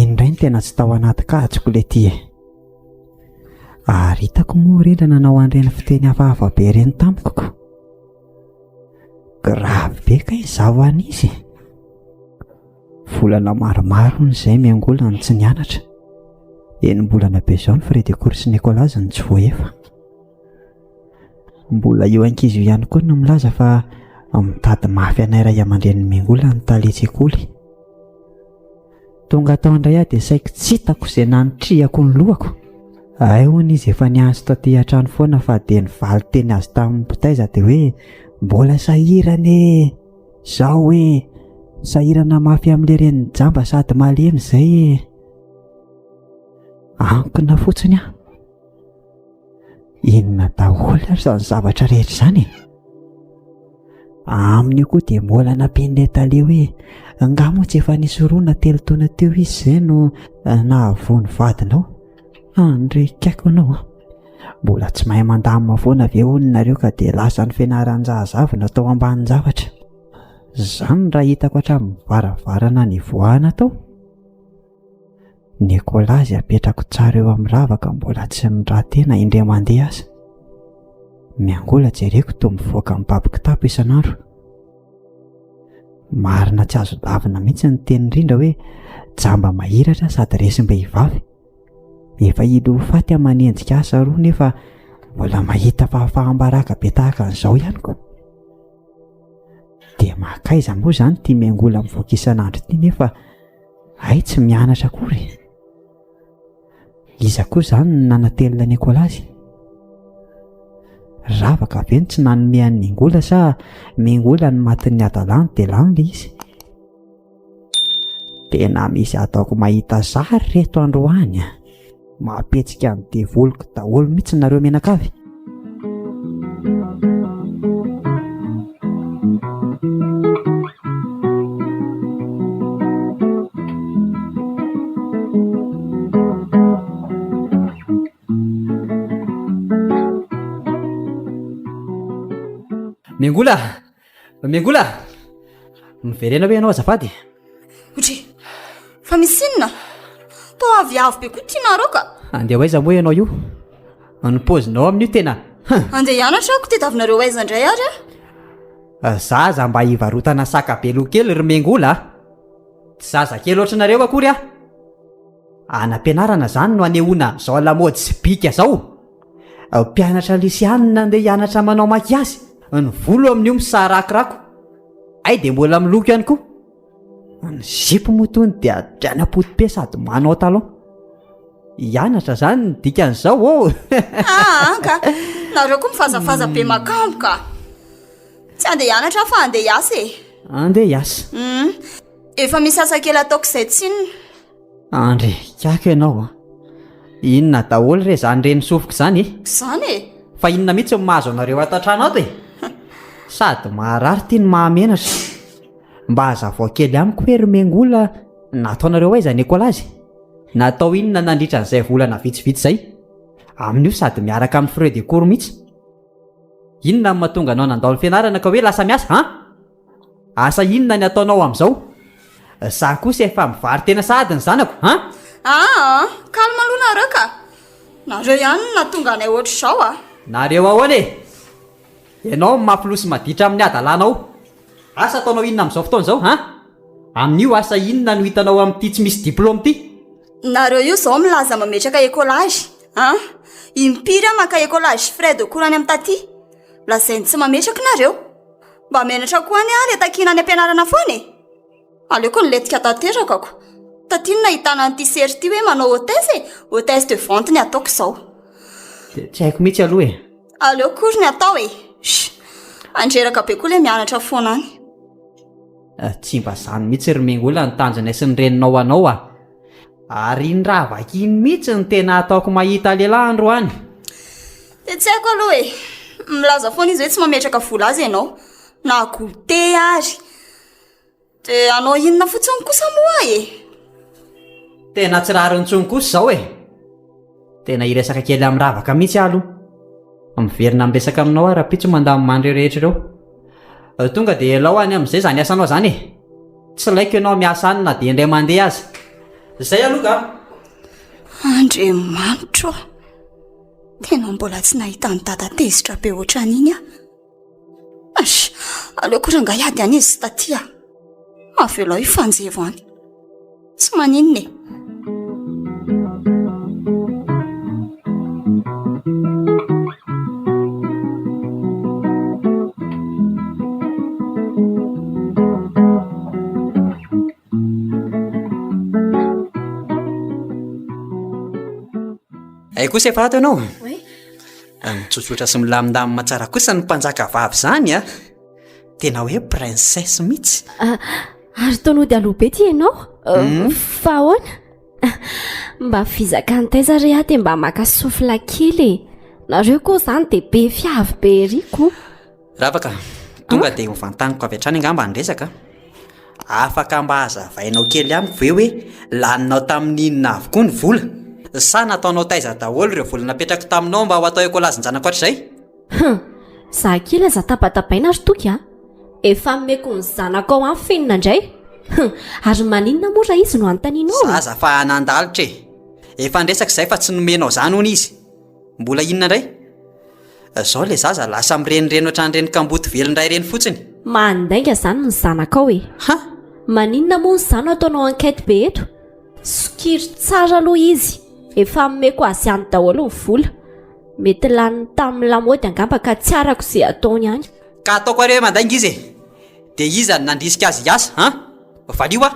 B: indray tena tsy tao anaty katsoko le ty ary hitako moa rindra nanao andreny fiteny hafahafa be reny tamikoko. Gravy be ka izao an'izy. Volana maromaro n'izay miangolana tsy nianatra. Enim-bolana be izao ny frais de course Nicolas ny tsy voaefa. Mbola eo ankizy io ihany koa no milaza fa mitady mafy anay ray aman-dreniny miangolana ny taletsekoly. Tonga tao indray aho dia saiko tsy hitako izay nanitriako ny lohako. Ay hono izy efa nianso taty an-trano foana fa dia nivaly teny azy tamin'ny potaiza dia hoe mbola sahirane zao hoe sahirana mafy amin'le reniny jamba sady malemy izay. Ankina fotsiny aho. Inona daholo ary izany zavatra rehetra izany? Amin'io koa dia mbola nampian'ilay tale hoe angamo tsy efa nisy roana telo taona teo izy izay no nahavoany vadinao. Andry tiako anao. Mbola tsy mahay mandamina foana ve honinareo ka dia lasa ny fianaran-jahazavy natao ambanin'ny zavatra. Izany raha hitako hatramin'ny varavarana ny voahana tao. Nicolas apetrako tsara eo amin'ny ravaka mbola tsy nirahatena indray mandeha aza. Miangola jereko toa mivoaka amin'ny baby kitapo isan'andro. Marina tsy azo davina mihitsy ny teny indrindra hoe jamba mahiratra sady resim-behivavy. Efa hilo faty amanenjika asa roa nefa mbola mahita fahafahambaraka be tahaka an'izao ihany koa. Dia makaiza moa izany tia miangola mivoaka isan'andro ity nefa ay tsy mianatra akory. Iza koa izany no nanatelina Nicolas. Ravaka ve ny tsy nanomehan'ny miangola sa miangola ny matin'ny adalany dia lany le izy. Tena misy ataoko mahita zary reto androany. Mapetsika ny devoloko daholo mihitsy nareo menakavy. Miangola! Miangola! Miverena ve ianao azafady?
G: Otry, fa misy inona? Tao avy be koa tianareo ka.
B: Andeha ho aiza moa ianao io? Ny paozinao amin'io tena.
G: Andeha hianatra ako tediavinareo aiza indray ary
B: Zaza mba hivarotana saka belo kely ry Miangola. Tsy zaza kely ohatranareo akory ah. Anam-pianarana izany no anehoana izao lamaody sy bika izao. Mpianatra lisianina andeha hianatra manao makiazy. Ny volo amin'io misarakirako. Ay dia mbola miloko ihany koa. Ny zipo moa tony dia drana potipe sady manao talon. Hianatra izany ny dikan'izao
G: ka nareo koa mifazafaza be makambo ka. Tsy andeha hianatra fa andeha hiasa e.
B: Andeha hiasa.
G: Efa misy asa kely ataoko izay tsinona.
B: Andry, kiako ianao. Inona daholo re izany reny sofiko izany e?
G: Izany e?
B: Fa inona mihitsy ny mahazo anareo ato an-trano ato e? Sady maharary tia ny mahamenatra. Mba hazavao kely amiko hoe ry Miangola nataonareo aiza Nicolas? Natao inona nandritra n'izay volana vitsivitsy izay? Amin'io sady miaraka amin'ny frais de cours mihitsy. Inona ny mahatonga anao nandalo fianarana ka hoe lasa miasa asa inona ny ataonao amin'izao? Za kosa efa mivary tena sahady ny zanako
G: kalma aloha nareo ka. Nareo ihany natonga anay ohatr' izao
B: Nareo ahoana e? Ianao mafilosy maditra amin'ny adalanao. Asa ataonao inona amin'izao fotoana izao Amin'io asa inona no hitanao amin'ity tsy misy diplôma ity?
G: Nareo io izao milaza mametraka écolage impiry maka écolage frais de cours any amin'ny taty. Lazainy tsy mametraka nareo. Mba menatra koa any ary takina any ampianarana foana e. Aleoko niletika tanterakako. Taty nahitana an'ity sery ity hoe manao hôtesse de vente ny ataoko izao.
B: Tsy haiko mihitsy aloha e.
G: Aleoko kory ny atao e. Andreraka be koa le mianatra foana any.
B: Tsy mba zany mihitsy ry Miangola ny tanjona sy ny reninao anao Ary ny raha vakiny mihitsy ny tena ataoko mahita lehilahy androany.
G: Dia tsy haiko aloha e. Milaza foana izy hoe tsy mametraka vola azy ianao. Na goûter ary. Dia anao inona fotsiny kosa moa e.
B: Tena tsy raha rontsony kosa izao e. Tena hiresaka kely amin'ny ravaka mihitsy aloha. Miverina miresaka aminao ary ampitso mandamy mandreo rehetra ireo. Tonga dia lao any amin'izay zany asanao zany e. Tsy laiko ianao miasa any na dia indray mandeha aza. Izay aloha ka.
G: Andriamanitra, tena mbola tsy nahita ny dadatezitra be ohatran'iny a. Aleo koranga iady any izy taty a. Avelao ifanjevo any. Tsy maninona e.
B: Ay kosa efa ato ianao. Mitsotsotra sy milamindamina tsara kosa ny mpanjaka vavy zany a. Tena hoe princesse mihitsy.
C: Ary tonody aloha be ty ianao. Fa ahoana? Mba fizaka ny taiza re aty mba maka sofla kely. Nareo koa zany dia be fiavy be riko.
B: Ravaka, tonga dia ho vantaniko avy hatrany angamba ny resaka. Afaka mba hazavainao kely amiko ve hoe laninao tamin'inona avokoa ny vola? Sa nataonao taiza daholo ireo vola napetraka taminao mba ho atao ekolazinjanako hatrizay?
C: Za kely aza tapatapaina ary toky a. Efa meko ny zanako ao amin'ny finina indray. Ary maninona moa raha izy no anontanianao?
B: Zaza fa anandalitra e. Efa ndresaka izay fa tsy nomenao zany hono izy. Mbola inona indray? Zao le zaza lasa mirenireny ohatran'ireny kamboty velondray ireny fotsiny.
C: Mandainga zany ny zanako ao e. Maninona moa ny zany ataonao enquête be eto? Sokiry tsara aloha izy. Efa meko azy any daholo ny vola. Mety laniny tamin'ny lamaody angamba ka tsy arako izay ataony any.
B: Ka ataoko ary hoe mandainga izy e. Dia iza ny nandrisika azy hiasa, valio a?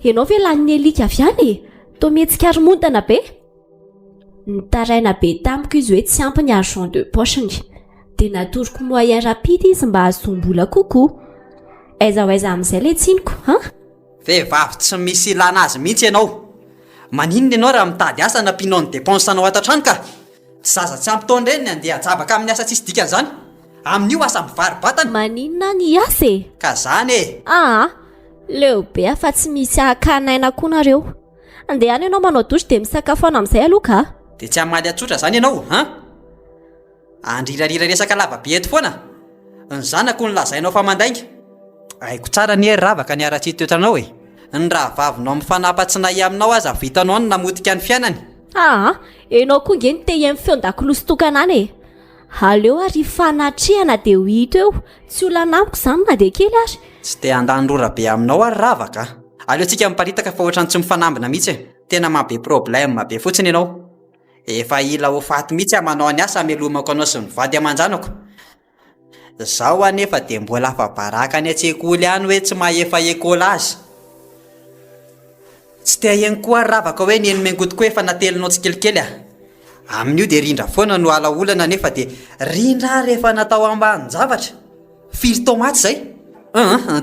C: Ianao ve laniny elika avy any e? Toa mihetsika ary mondana be. Nitaraina be tamiko izy hoe tsy ampy ny argent de poche-ny. Dia natoroko moyen rapide izy mba ahazom-bola kokoa. Aiza ho aiza amin'izay le tsiniko,
B: Vehivavy tsy misy ilana azy mihitsy ianao. Maninona ianao raha mitady asa nampianao ny dépense anao ato an-trano ka? Zaza tsy ampy taona ireny andeha hajabaka amin'ny asa tsisy dikan'izany. Amin'io asa mivary-batana.
C: Maninona ny asa e?
B: Ka zany e.
C: Leo be afa tsy misy hakanaina koa nareo. Andeha any ianao manao dosy dia misakafoana amin'izay aloha ka?
B: Dia tsy amaly atsotra zany ianao, andrirarira resaka lava be eto foana. Ny zanako nolazainao fa mandainga. Haiko tsara ny hery ravaka ny ara-tsy toetranao e. Ny rahavavinao mifanapatsinahy aminao aza vitanao ny namotika ny fiainany.
C: Ianao koa nge ny te amin'ny feon-dakiloso tokanany e. Aleo ary fanatrehana dia ho hita eo. Tsy olana amiko izany na dia kely ary.
B: Tsy te handany-rora be aminao ary ravaka. Aleontsika miparitaka fa ohatrany tsy mifanambina mihitsy e. Tena mabe problème be fotsiny ianao. Efa ila ho faty mihitsy manao ny asa amelomako anao sy ny vady aman-janako. Zaho anefa dia mbola afa baraka ny an-tsekoly ihany hoe tsy mahefa ekôla azy. Tsy te aheny koa ary ravaka hoe ny enomengodiko efa natelinao tsy kelikely amin'io dia rindra foana no ala olana nefa dia rindra rehefa natao ambany zavatra. Firy tomaty izay?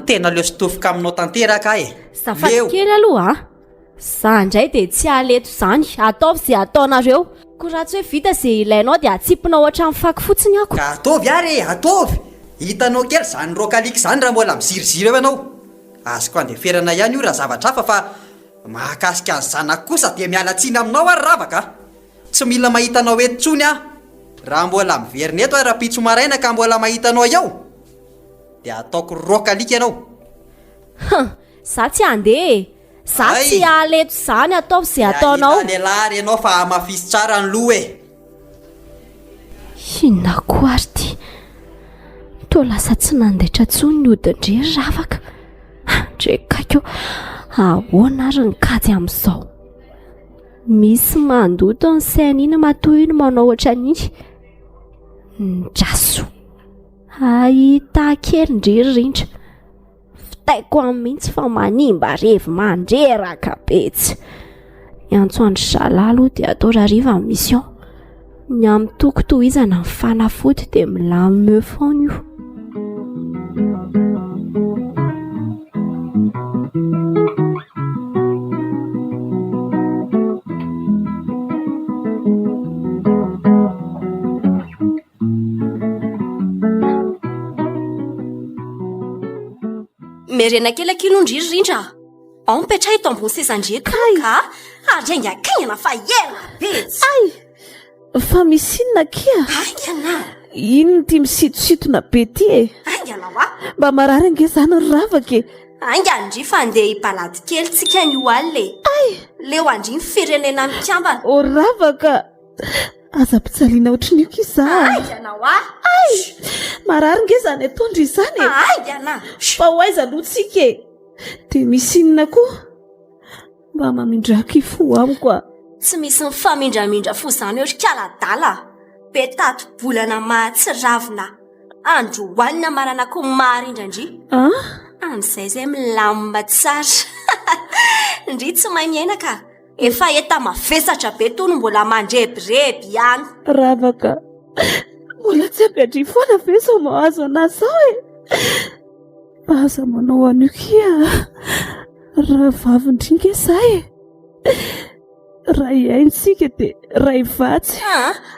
B: Tena leo sitofika aminao tanteraka e.
C: Safaty kely aloha Za indray dia tsy aleto izany. Ataovy izay ataonareo. Koa raha tsy hoe vita izay ilainao dia atsipinao ohatran'ny faky fotsiny ako.
B: Ka ataovy ary ataovy. Hitanao kely izany rokalika izany raha mbola miziriziro eo ianao. Azoko andeferana ihany io raha zavatra hafa fa mahakasika ny zanako kosa dia miala tsiny aminao ary ravaka. Tsy mila mahitanao eto tsony raha mbola miverina eto raha pitso maraina ka mbola mahitanao eo dia ataoko rokalika ianao.
C: Za tsy andeha. Za tsy aleto izany ataovy izay ataonao.
B: Lehilahy ianao fa amafisy tsara ny loha e.
C: Inona koa ary ty? Toa lasa tsy nandaitra tsony ny odin-drery ravaka. Drekako ahoana ary nikajy amin'izao. Misy mandoto ny sain'iny matoa iny manao ohatran'iny. Draso. Ahita kely ndrery rindra. Fitaiko amin'ny mihitsy fa manimba revy mandreraka betsy. Ny antsoandry zalalo dia atao rariva amin'ny mission. Ny amin'ny toko tohizana ny fanafody dia milamina foana io.
G: Merena kely akilo ndririndra. Ao mipetraha eto ambony sezandreto ka ary aingakaingana fa ela betsy.
D: Fa misy inona kia?
G: Aingana.
D: Ino ty misitositona be ty e?
G: Aingana wa?
D: Mba marary ange zany ny ravaka e.
C: Anga Andry fa andeha hibalady kely tsika io aly leo Andry ny firenena mikambana.
D: O ravaka aza mpitsaliana ohatrin'io kiza.
C: Ianao
D: marary nge zany atondry izany
C: iana
D: fa ho aiza alohatsika e dia misy inona koa mba mamindraky fo amiko.
C: tsy misy mifamindramindra fo zany ohatry kaladala be tato bolana mahatsy ravina Androelina marana koa marindrandry amin'izay zay milamina tsara. Ndry tsy mahay miaina ka efa eta mavesatra be tony mbola mandrebireby ihany.
D: Ravaka mbola tsy ampyadry foana ve sao mahazo anazy sao e aza manao an'io kia raha vavindringa izay e raha iaintsika dia raha ivatsy.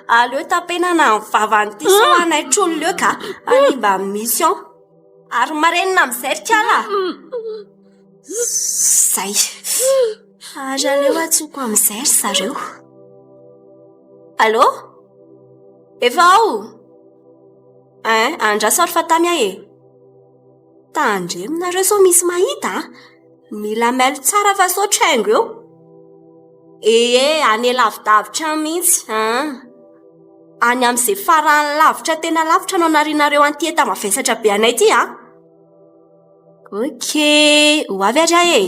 C: Aleo tapenana ny vavanyity sao anay trolo leo ka animba mission ary marenina amin'izay rikala zay aza leo atsoko amin'izay ry zareo. Allo efa ao andrasary fa tamy ahy e tandreminareo sao misy mahita mila mailo tsara fa sao traingo eo any lavidavitra mihitsy any amin'izay farany lavitra tena lavitra no narinareo anty eta mavesatra be anay ty okey ho avy ary ahy e.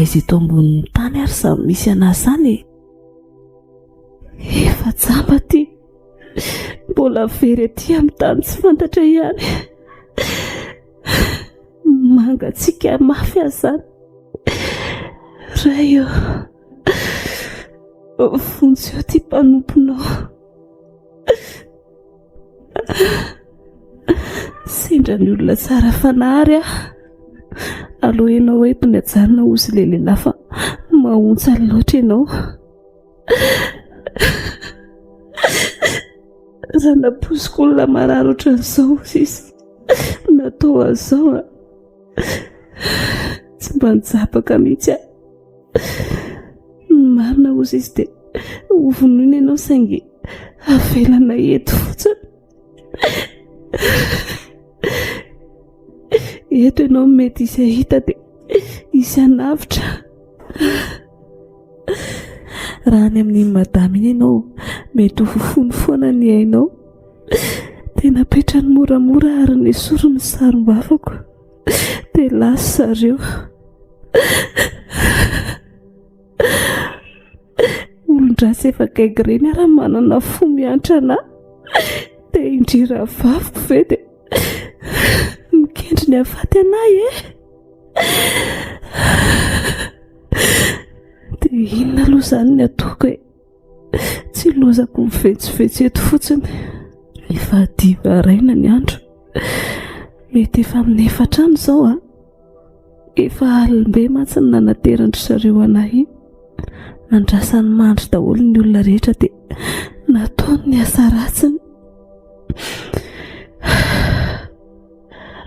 D: Izy eto ambonin'ny tany ary samy misy anazy zany efa jamba ty mbola very aty amin'ny tany tsy fantatra ihany mangatsika mafy azy zany raha io vonjy eo ty mpanomponao sendra ny olona tsara fanary aloha ianao hoe tony ajarina ozy lehilahy fa mahontsy loatra ianao zanapoziko olona marary ohatran'izao izy natao azao tsy mba nijabaka mihitsy marina ozy izy dia hovonoina ianao saingy avelana eto fotsiny eto ianao mety izay hita dia izy anavitra raha ny amin'ny madama iny ianao mety ho fofony foana ny ainao dia napetra ny moramora ary ny soro ny sarom-bavako dia lasy zareo olon-drasy efa gaigreny raha manana fo miantra anahy dia indrira vavoko ve dia mikendry ny afaty anahy dia inona aloha zany ny ataoko tsy lozako mivetsivetsy eto fotsiny efa diva raina ny andro mety efa amin'ny efatrano izao efa alimbe matsy ny nanaterandry zareo anahy nandrasany mandry daholo ny olona rehetra dia nataony ny asa ratsiny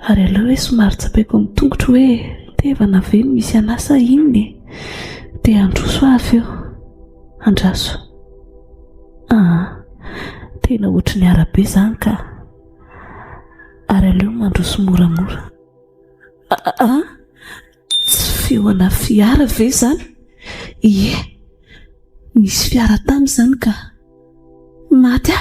D: ary aloha hoe somary tsapaiko amin'ny tongotro hoe tevana ve ny misy anasa inony dia androso avy eo andraso tena ohatry ny arabe zany ka ary aleo mandroso moramora tsy feoana fiara ve zany ie misy fiara tamy zany ka maty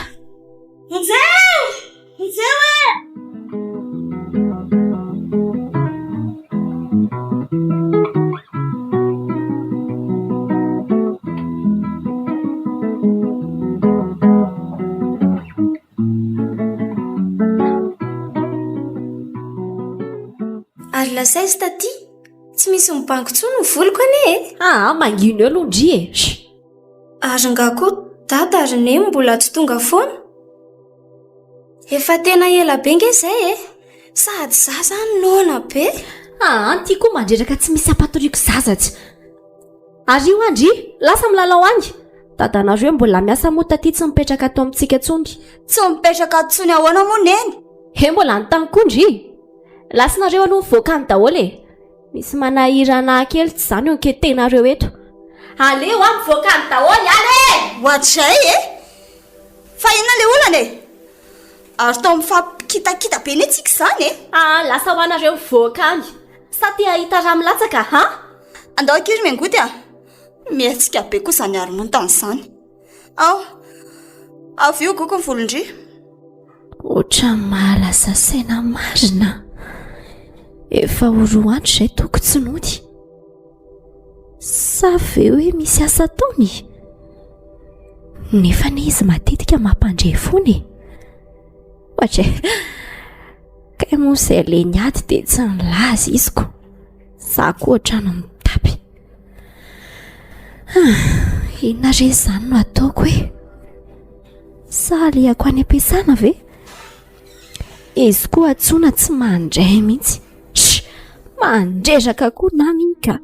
E: ary lasaizy taty tsy misy mibango tsony ny voliko ane
C: mangino eo londry
E: ary nga koa dada ary ne mbola tsy tonga foana efa tena ela be nge izay sady zaza nona be
C: ty koa mandreraka tsy misy apatoriako zazatsy ary io Andry lasa milalao angy dadanareo mbola miasa moa taty tsy mipetraka atao amintsika tsony
G: tsy mipetraka tsony ahoana moa neny
C: mbola ny tany koa Ndry lasinareo aloha mivoaka ny daholo e. Misy manahirana kely tsy zany eo anketenareo eto. Aleo a mivoaka ny daholo ale!
G: Ohatray e? Fa inona le olana e? Ary tao mifampikitakita be netsika zany e?
C: Lasa ho anareo mivoaka any. Sa te ahita raha milatsaka, ha?
G: Andao akery miangoty a. Miatsika be kosa ny aromontany zany. Avy io goko ny volondry.
C: Otra mahalasa saina marina. Efa ho 2 andro izay toko tsy nody. Sa ve hoe misy asa taony? Nefa ne izy matetika mampandre fony. Ohatra kay moa izay le niady dia tsy nilaza iziko. Za koa ohatrano mitapy. Inona re izany no ataoko hoe? Sa alehako any am-piasana ve? Izy koa atsoina tsy mandray mihitsy. Mandrezaka koa na mika.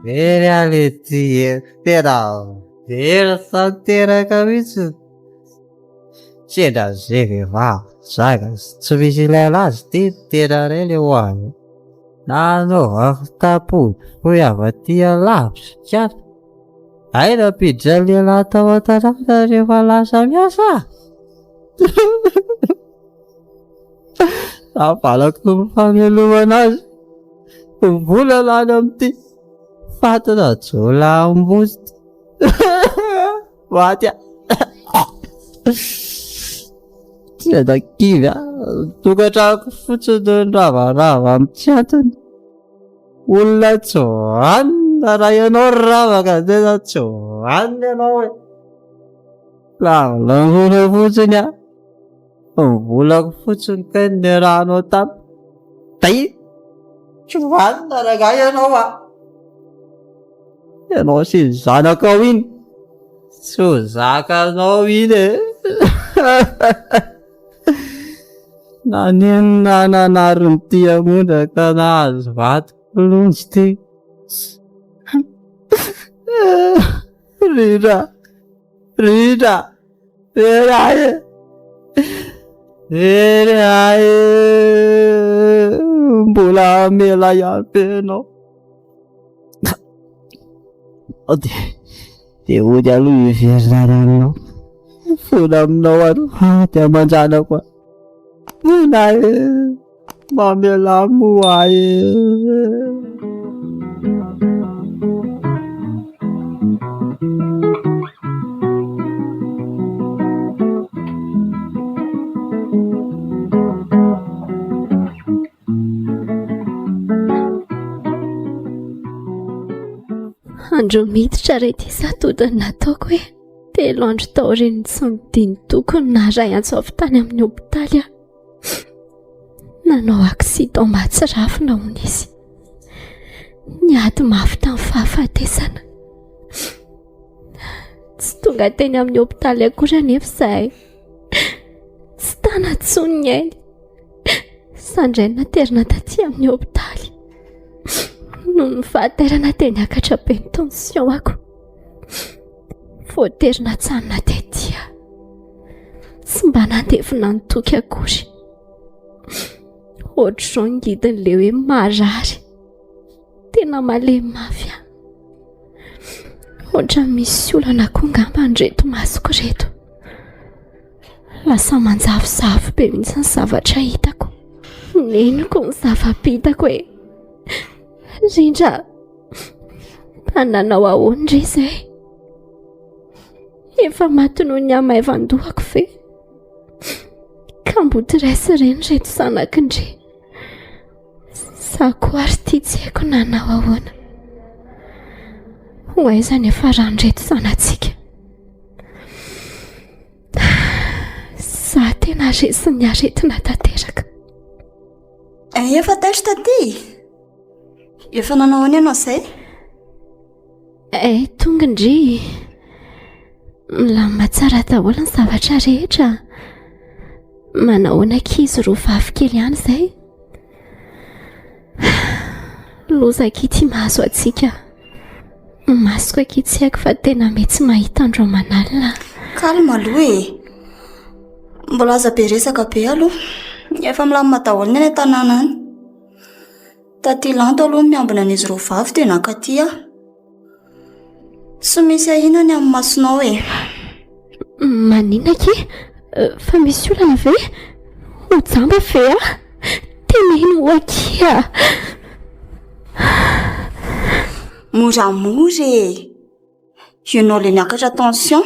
H: Very alety tena very tanteraka mihitsy. Sendra zay vehivavy zaga tsy misy ilaina azy ty tena reny ho avy. Nanaova fitapody ho avatia lavitra kiana. Aina pidra lehilahy tao an-tanàna rehefa lasa miasa. Navalako no mifamelomana azy. Vola lany amin'ity fatana jola ambozy. Maty a. Tsy da kivy a. Tokantrano fotsiny ny ravarava amin'ny tiatony. Olona tsohanina raha ianao ravaka tena tsohanina ianao e. Lavolankona fotsiny a. Volako fotsiny kay ny rano tampy. Tay tsohanina raha ianao a. Ianao sy zanakao iny. Tsy ho zakanao iny e. Nanenina nanary ny tiamondraka nahazo vato lonjy ty. Rindra very ahy mbola mela iampy ianao. Dia ody aloha iverina aminao. Fona aminao aloha dia manjana koa. Nahy mamela moay.
C: Andro miditra re ty satodiny nataoko hoe 3 andro tao reny tsy nidiny tokony na ray antsoafy tany amin'ny hopitaly aho. Nanao accident mahatsirafina hono izy. Niady mafy tamin'ny fahafatesana. Tsy tonga teny amin'ny hopitaly akory anefa izahay. Tsy tanatsony ny ainy. Sandray naterina taty amin'ny hopitaly. No nifahaterana teny akatra be ny tension ako. Voaterina tsanona tetia. Tsy mba nandevina nitoky akory. Ohatr'izao ngidin'ilay hoe marary. Tena malemy mafy aho. Ohatra misy olana koa ngamba reto masoko reto. Lasa manjavozavo be mihitsy ny zavatra hitako. Neniko ny zava-bitako hoe Rindra, mpananao ahoana ry izay? Efa maty noho ny amaivan-dohako ve? Ka mboty raisy ireny reto zanakindry. Za koa ary tia tsy haiko nanao ahoana. Ho aiza ny efa rano reto zanatsika. Za tena resy ny aretina tanteraka.
G: Efa taitra taty. Efa nanao any ianao izay?
C: Tonga indry. Milamina tsara daholo ny zavatra rehetra. manao anankizy ro vavikely ihany izay. Lozaka ity mahazo atsika. Masoko aky tsy haiko fa tena mety mahita andro manalina.
G: Kalma aloha e. Mbola aza be resaka be aloha. Efa milamina daholo ny any tanàna any. Taty lanto aloha miambina an'izy roa vavy dia nakaty aho. Tsy misy ahinany amin'ny masonao e.
C: Maninona ke? Fa misy olana ve? Ho jamba fe ah? Teneno ho akia.
G: Moramora e. Ianao le niakatra tension.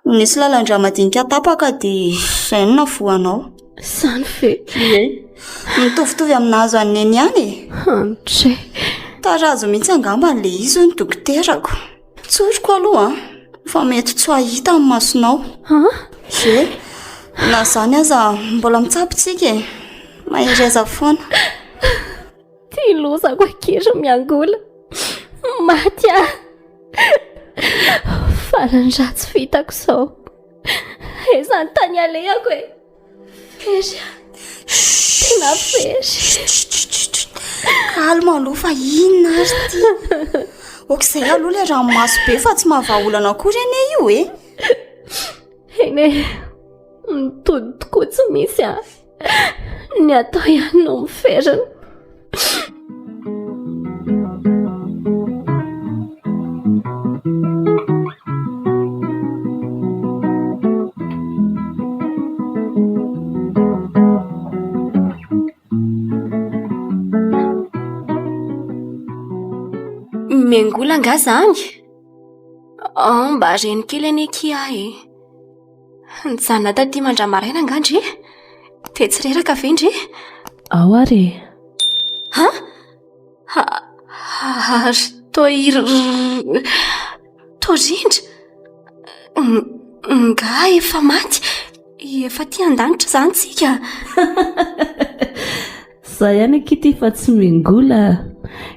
G: Nisy lalandra madinika tapaka dia izay no navoanao.
C: Sany fe.
G: Mitovitovy aminazy aneny ihany e.
C: Andry.
G: Tarazo mihitsy angamba le izy ny dokterako. Tsoriko aloha fa mety tsy hahita amin'ny masonao. Ye. Na zany aza mbola mitsapitsika e. Mahireza foana.
C: Ty lozako akery miangola. Maty ah. Farandratsy vitako sao. Ezany tany alehako e. Fery. Tena fery.
G: Kalma aloha fa inona ary ty. Okizay aloha le ranomaso be fa tsy mahavaolana akory ane io e.
C: Ene. Mitody tokoa tsy misy ah. Ny atao ihany no miferina. Mengola nga zany? Mba reny kely ane kia e. Nijanona taty mandramaraina nga Andry? Dia tsy reraka ve Andry?
D: Ao ary.
C: Ary toa rindra. Nga efa maty. Efa ty an-danitra zany tsika.
D: Za ihany akity fa tsy mengola.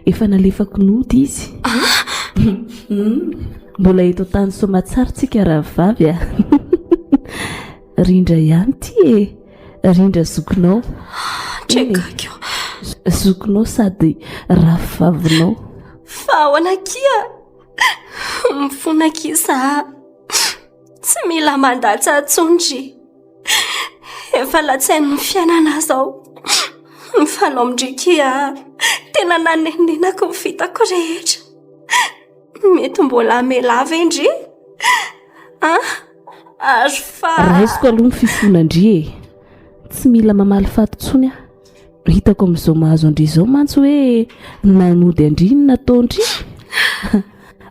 D: Efa nalefako nody izy. Mbola eto tany somatsara tsika raha vavy a. Rindra ihany ty e. Rindra zokinao.
C: Trekakio.
D: Zokinao sady ravavinao.
C: Fa ao anakia. Mifona kisa. Tsy mila mandatsa atsondry. Efa latsainy ny fiainana zao. Mifanao mindrikia. Tena nanenenako ny vitako rehetra. Mety mbola melava Andry? Ary fa
D: raisiko aloha ny fifona Andry e. Tsy mila mamaly fato-tsony a. Hitako amin'izao mahazo Andry izao mantsy hoe nanody Andry ny nataondry.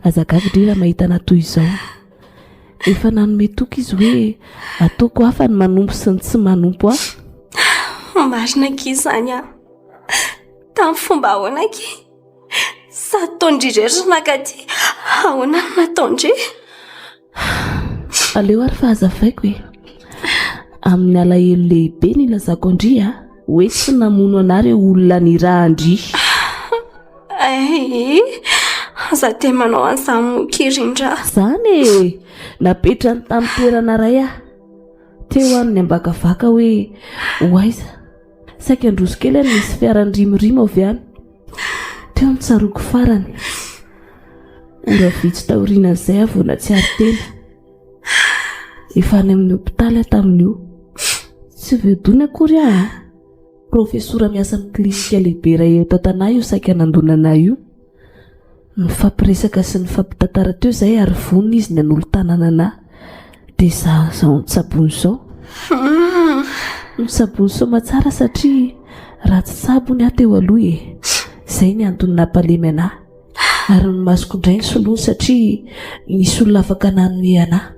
D: Azagago Andry raha mahita natoy izao. Efa nanome toky izy hoe ataoko hafa ny manompo sy ny tsy manompo ah.
C: marina kizany ah. Tamin'ny fomba ahoana ke? Sady taondry rehetra nakaty. Ahoana no nataondry?
D: Aleo ary fa azavaiko e. Amin'ny alahelo lehibe ny lazako Andry a. Hoe tsy namono anareo olona ny raha Andry.
C: Aza te manao an'izany kirindra.
D: Zany e. Napetrany tamin'ny toerana ray ah. Teo any ambakavaka hoe hoaiza. Saika androso kely any misy fiaran-drimirima avy any. Teo amin'ny tsaroko farany. Mba vitsy taorian'izay avona tsy ary tena. Efa any amin'ny hopitaly tamin'io. Tsy vedony akory ah. Profesora miasa amin'ny klinika lehibe iray eto an-tanà io saika nandonana io. Nifampiresaka sy nifampitantara teo izay ary vonona izy ny an'olo-tanàna anahy. Dia izao nitsabony izao. Nitsabony somatsara satria ratsy tsabony aho teo aloha e. Izay ny antony nampalemy anahy. Ary ny masoko indray ny soloany satria nisy olona afaka nanome anahy.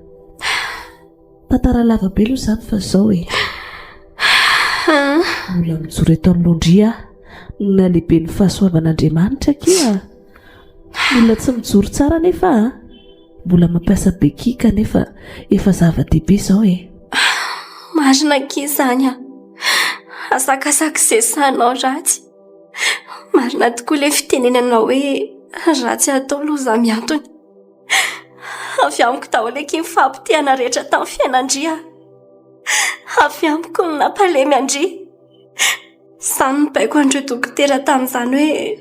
D: Tantara lavabe aloha izany fa izao e. Mbola mijoro eto amin'ny Andry aho. Na lehibe ny fahasoavan'Andriamanitra kia. Mbola tsy mijoro tsara nefa mbola mampiasa bekika nefa efa zava-dehibe izao e.
C: Marina kizany ah. Asakasaka izay sanao ratsy. Marina tokoa ilay fitenenanao hoe ratsy atao loza miantony. Avy amiko daholo eky ny fampitiana rehetra tamin'ny fiainan'Andry ah. avy amiko ny nampalemy Andry. Izany ny baiko andreo dokotera tamin'izany hoe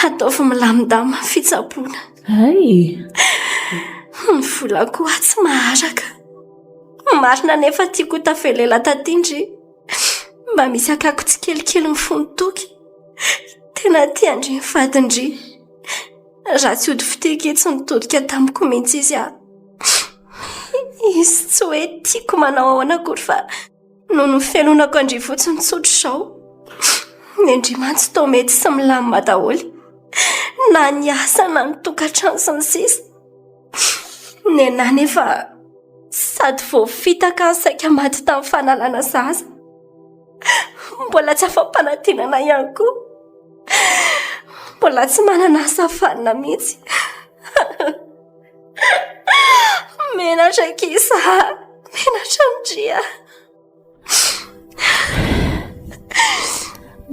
C: ataovy milamindama fitsaboana.
D: Ay,
C: Ny volako tsy maharaka. Marina nefa tiako tafelela tatindry. Mba misy akako tsy kelikely mifono toky. Tena tia Andry ny fadindry. Raha tsy ody fiteke tsy nitodika tamiko mihitsy izy izy tsy hoe tiako manao ahoana akory fa noho ny felonako Andry fotsiny tsotro izao. Ny Andriamanitra toa mety sy milamina daholo. Na ny asa na ny tokantrano sy ny sisa. Ny anahy nefa sady voafitaka saika maty tamin'ny fanalana zaza. Mbola tsy afa-panantenana ihany koa. Mbola tsy manana asa fanina mihitsy. Menatra kisa, menatra Andry.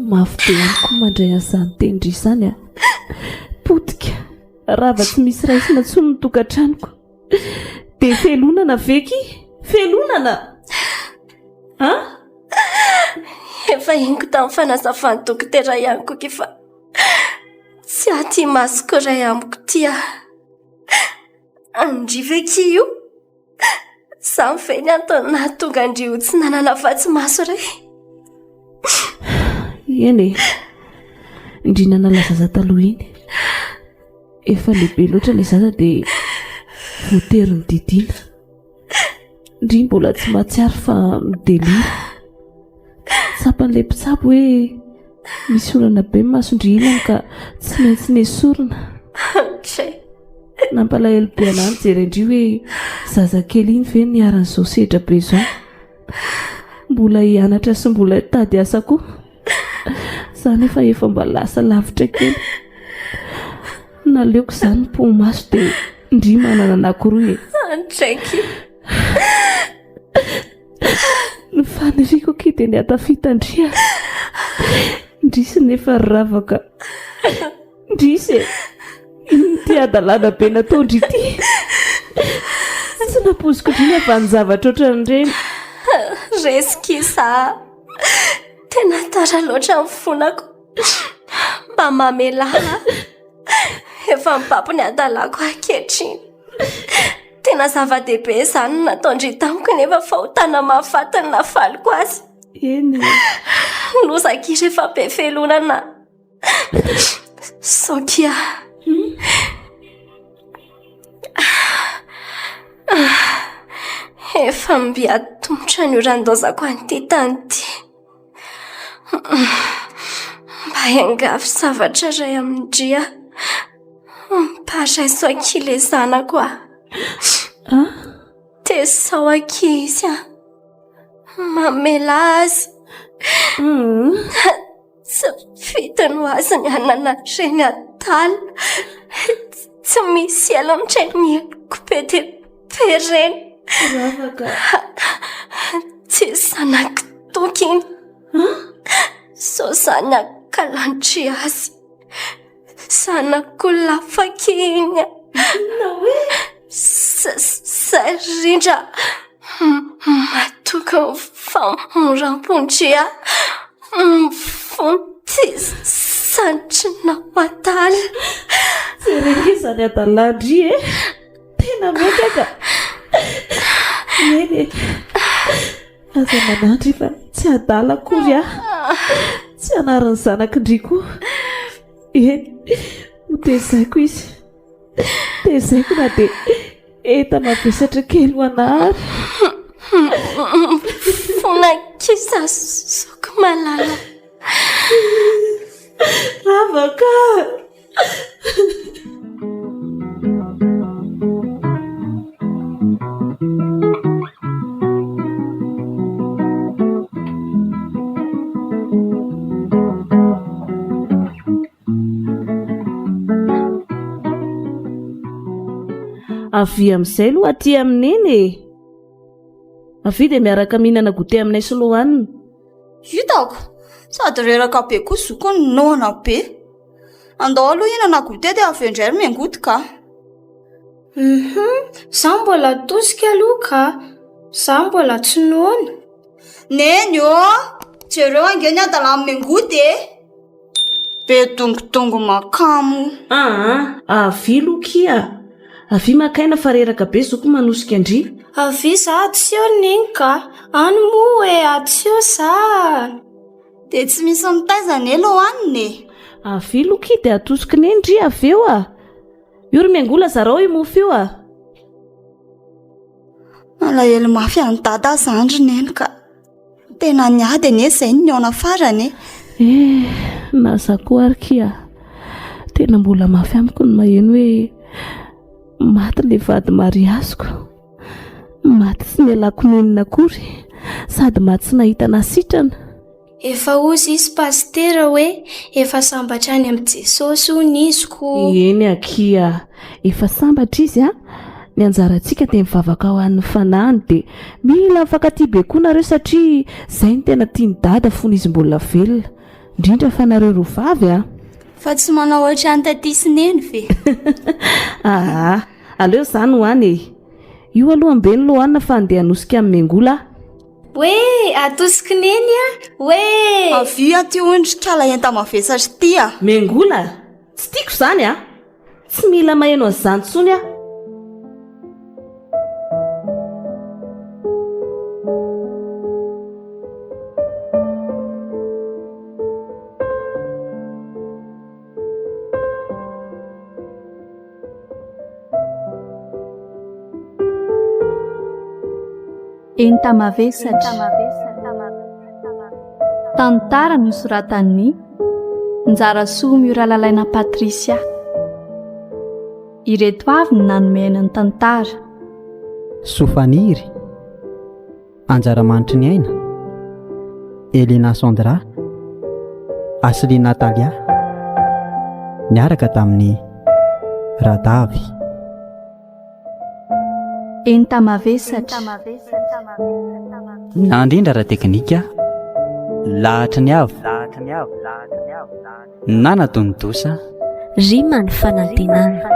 D: mafy be amiko mandray an'izany tendry izany a. Potika, rava tsy misy raisina tsony ny tokantranoko. Dia felonana veky? Felonana?
C: Efa ingo tamin'ny fanazavany dokotera ihany koa fa tsy aty masoko ray amiko tia. Andry veky io? Samy ve ny antony nahatonga Andry io tsy nanana afa-tsy maso ray?
D: Eny, indrina nalaza zaza taloha iny. Efa lehibe loatra ilay zaza dia voatery ny didina. Ndry mbola tsy mahatsiaro fa midelira. Tsapan'ilay mpitsabo hoe misy olana be masondry ilany ka tsy maintsy nesorina. Nampalahelo be anany jerendry hoe zaza kely iny ve niaran'izao sedra be izao. Mbola hianatra sy mbola tady asa koa. Izany efa mba lasa lavitra kely. Naleoko izany ny pomaso dia ndry manana anankiroa.
C: Andraiky.
D: Ny faniriako ake dia ny atafita Andry. Ndrisy nefa ravaka. Ndrisy ty adalana be natao Andry ty. Tsy napoziko ndrina fa ny zavatra ohatran'ireny.
C: Resikisa. Tena tara loatra ny fonako. Mba mamelana. Efa mipapo ny adalako ankehitriny. Tena zava-dehibe izany natao Andry tamiko nefa fahotana mahafatany nafaliko azy.
D: Eny.
C: Lozaki rehefa be felonana. Sokia. Efa mbiady tongotra ny orandozako an'ity tany ty. Mba hiangavy zavatra ray amin'ny Andry. Mpahatra Sokia ilay zanako a. Tesao akizy a. Mamela azy. Tsy fitany ho azy ny anana reny atala. Tsy misy ela mitrainy kope reny.
D: Ravaka.
C: Tsy zanako toky iny. So zany akalandry azy. Zanako lafaka iny. Sarindra matoka famoram-pondry mifonty santrina atala.
D: Tsy reny izany adalandry tena mety aka. Eny aza manandry fa tsy adala akory tsy anaran'ny zanak'Andry koa. Eny ho tezaiko izy. Tezaiko na dia eta mavesatra kely ho anary.
C: Fonakisa soko malala.
D: Ravaka. Avy amin'izay aloha aty amin'eny. Avy dia miaraka mihinana gote aminay sy lohanina.
G: Hitako. Sady reraka be koa zoko ny noana be. Andao aloha hinana gote dia avy indray miangoto ka.
E: Zaho mbola tosika aloha ka. Zaho mbola tsy noana.
G: neny o jereo angeny adala miangody e be tongotongo makamo
D: avilokia avy makaina fareraka be zoko manosika Andry
E: avy za atsio neny ka any moa e atsio za
G: de tsy misy mitaizana elo aniny
D: avilokia de atosiko ny Andry avy eo io ry miangola zarao imofo io
G: malahelo mafy any dada zandry neny ka tena niady anie zay ny ona farany
D: nasa koa ary kia tena mbola mafy amiko ny maheno hoe maty le vady mariaziko maty sy nialako nenina akory sady maty sy nahita nasitrana
E: efa ozy izy pastera hoe efa sambatra any amin'ny Jesosy hono iziko
D: eny akia efa sambatra izy ny anjarantsika dia mivavaka ho an'ny fanahiny dia mila mifankatia be koa nareo satria izay ny tena tiany dada fony izy mbola velona indrindra fa nareo roa vavy
G: fa tsy manao ohatra any tatisyneny ve
D: aleo izany ho any io aloha mbe ny lohanina fa andeha hanosika amin'ny miangola
E: hoe atosiko neny hoe
G: avy aty ondrikala enta mavesatra ty
D: miangola tsy tiako izany tsy mila maheno an'izany tsony
A: Enta Mavesatra tantara nosoratan'ny njarasoa miora lalaina Patrisia ireto avy no nanomeana ny tantara
B: sofaniry anjaramanitry ny aina Elina Sandra Asli Natalia niaraka tamin'ny Radavy
A: Enta Mavesatra
B: nandrindra ra teknika lahatra ny avo nanatondosa
C: rima ny fanantenana